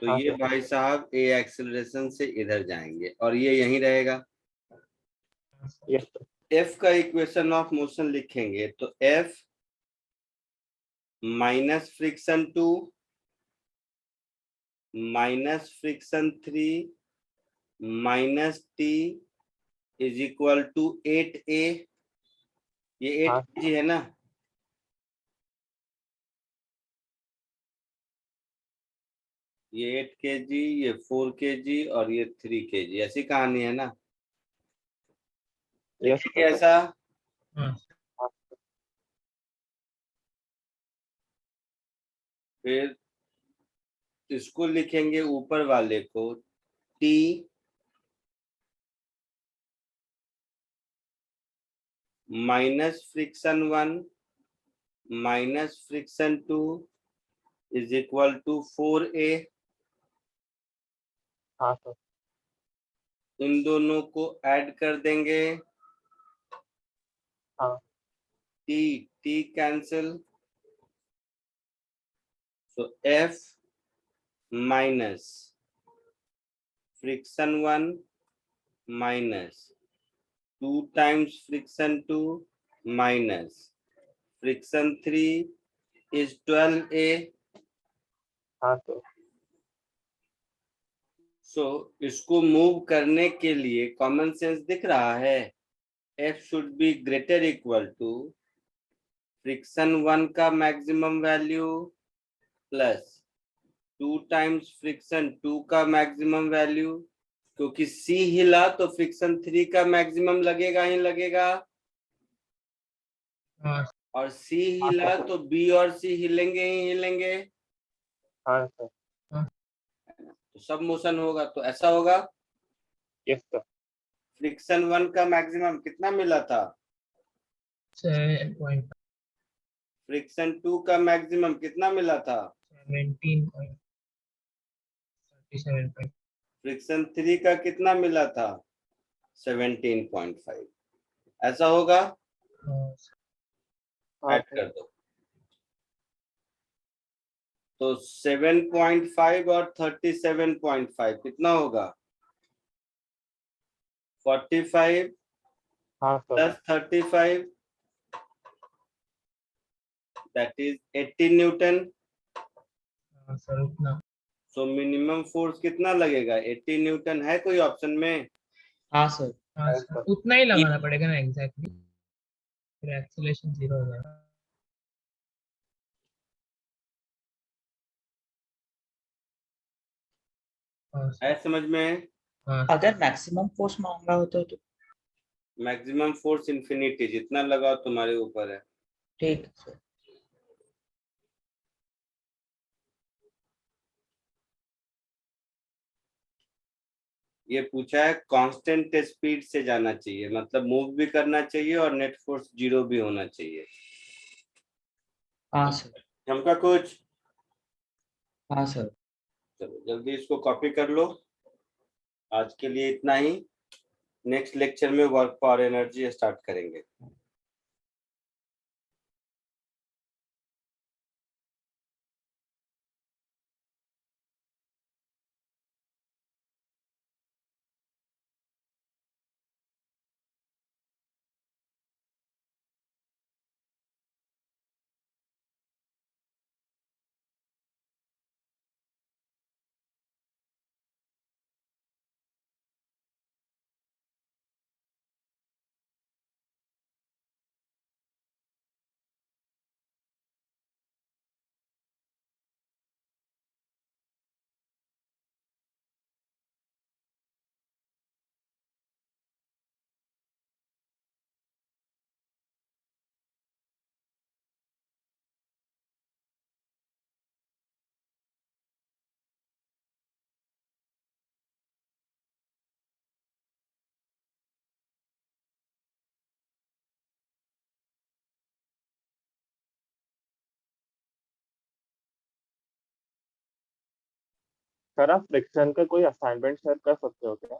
S2: तो
S3: हाँ
S2: ये
S3: सर।
S2: भाई साहब ए एक्सेलरेशन से इधर जाएंगे, और ये यहीं रहेगा।
S3: Yes sir.
S2: एफ का इक्वेशन ऑफ मोशन लिखेंगे, तो F minus friction 2 minus friction 3 minus T is equal to 8a। ये 8
S3: हाँ।
S2: kg है ना? ये 8 kg, ये 4 kg और ये 3 kg, ऐसी कहानी है ना?
S3: यस
S2: लिखेंगे
S3: सर।
S2: ऐसा।
S6: हाँ
S2: फिर इसको लिखेंगे ऊपर वाले को T minus friction 1 minus friction 2 is equal to 4a।
S3: हाँ सर।
S2: इन दोनों को ऐड कर देंगे,
S3: हाँ।
S2: T cancel, so F minus friction 1 minus 2 times friction 2 minus friction 3 is 12a.
S3: हाँ सर।
S2: सो इसको मूव करने के लिए कॉमन सेंस दिख रहा है, F should be greater equal to friction 1 का maximum value plus 2 times friction 2 का मैक्सिमम वैल्यू, क्योंकि C हिला तो फ्रिक्शन 3 का मैक्सिमम लगेगा ही लगेगा,
S6: हाँ
S2: और C हिला तो B और C हिलेंगे ही हिलेंगे,
S3: हाँ सर।
S2: तो सब मोशन होगा, तो ऐसा होगा।
S3: Yes sir.
S2: फ्रिक्शन 1 का मैक्सिमम कितना मिला था,
S6: 7.17
S2: फ्रिक्शन 2 का मैक्सिमम कितना मिला था,
S6: 17.37.
S2: फ्रिक्शन 3 का कितना मिला था, 17.5। ऐसा होगा,
S3: हाँ
S2: ऐड कर दो। तो 7.5 और 37.5 कितना होगा, 45
S3: हाँ sir.
S2: Plus 35 that is 80 Newton.
S6: हाँ सर उतना।
S2: सो मिनिमम फोर्स कितना लगेगा, 80 न्यूटन है कोई ऑप्शन में।
S4: हाँ सर।
S6: हाँ सर उतना ही लगाना पड़ेगा ना एग्जैक्टली, फिर एक्सेलरेशन 0 हो जाएगा। हाँ सर।
S2: है समझ में।
S6: हाँ
S4: अगर मैक्सिमम फोर्स मांगा होता तो
S2: मैक्सिमम फोर्स इंफिनिटी, जितना लगाओ तुम्हारे ऊपर है।
S4: ठीक है सर।
S2: ये पूछा है कांस्टेंट स्पीड से जाना चाहिए, मतलब मूव भी करना चाहिए और नेट फोर्स 0 भी होना चाहिए।
S4: हाँ सर।
S2: हमका कुछ,
S4: हाँ सर।
S2: चलो जल्दी इसको कॉपी कर लो। आज के लिए इतना ही, नेक्स्ट लेक्चर में वर्क फॉर एनर्जी स्टार्ट करेंगे।
S3: सर आप फ्रिक्शन का कोई असाइनमेंट शेयर कर सकते हो क्या?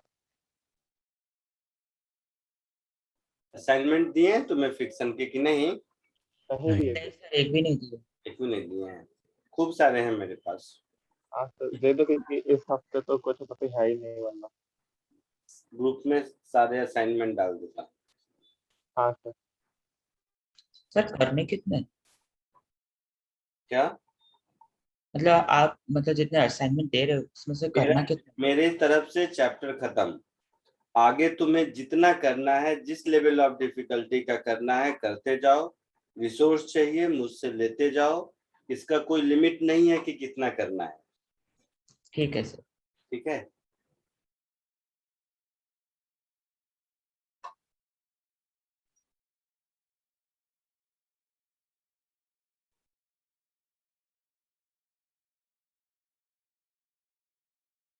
S2: असाइनमेंट दिए हैं तुम्हें फ्रिक्शन के कि नहीं,
S3: नहीं दिए
S4: नहीं
S3: थे।
S4: सर एक भी नहीं दिए।
S2: एक भी नहीं दिए हैं, खूब सारे हैं मेरे पास।
S3: हाँ सर दे दो, क्योंकि इस हफ्ते तो कुछ पता है ही नहीं वरना।
S2: ग्रुप में सारे असाइनमेंट डाल देता।
S3: हाँ सर।
S4: सर करने कितने,
S2: क्या,
S4: मतलब आप मतलब जितने असाइनमेंट दे रहे हो उसमें से करना कितना।
S2: मेरे तरफ से चैप्टर खत्म। आगे तुम्हें जितना करना है, जिस लेवल ऑफ डिफिकल्टी का करना है करते जाओ, रिसोर्स चाहिए मुझसे लेते जाओ, इसका कोई लिमिट नहीं है कि कितना करना है।
S4: ठीक है सर।
S2: ठीक है।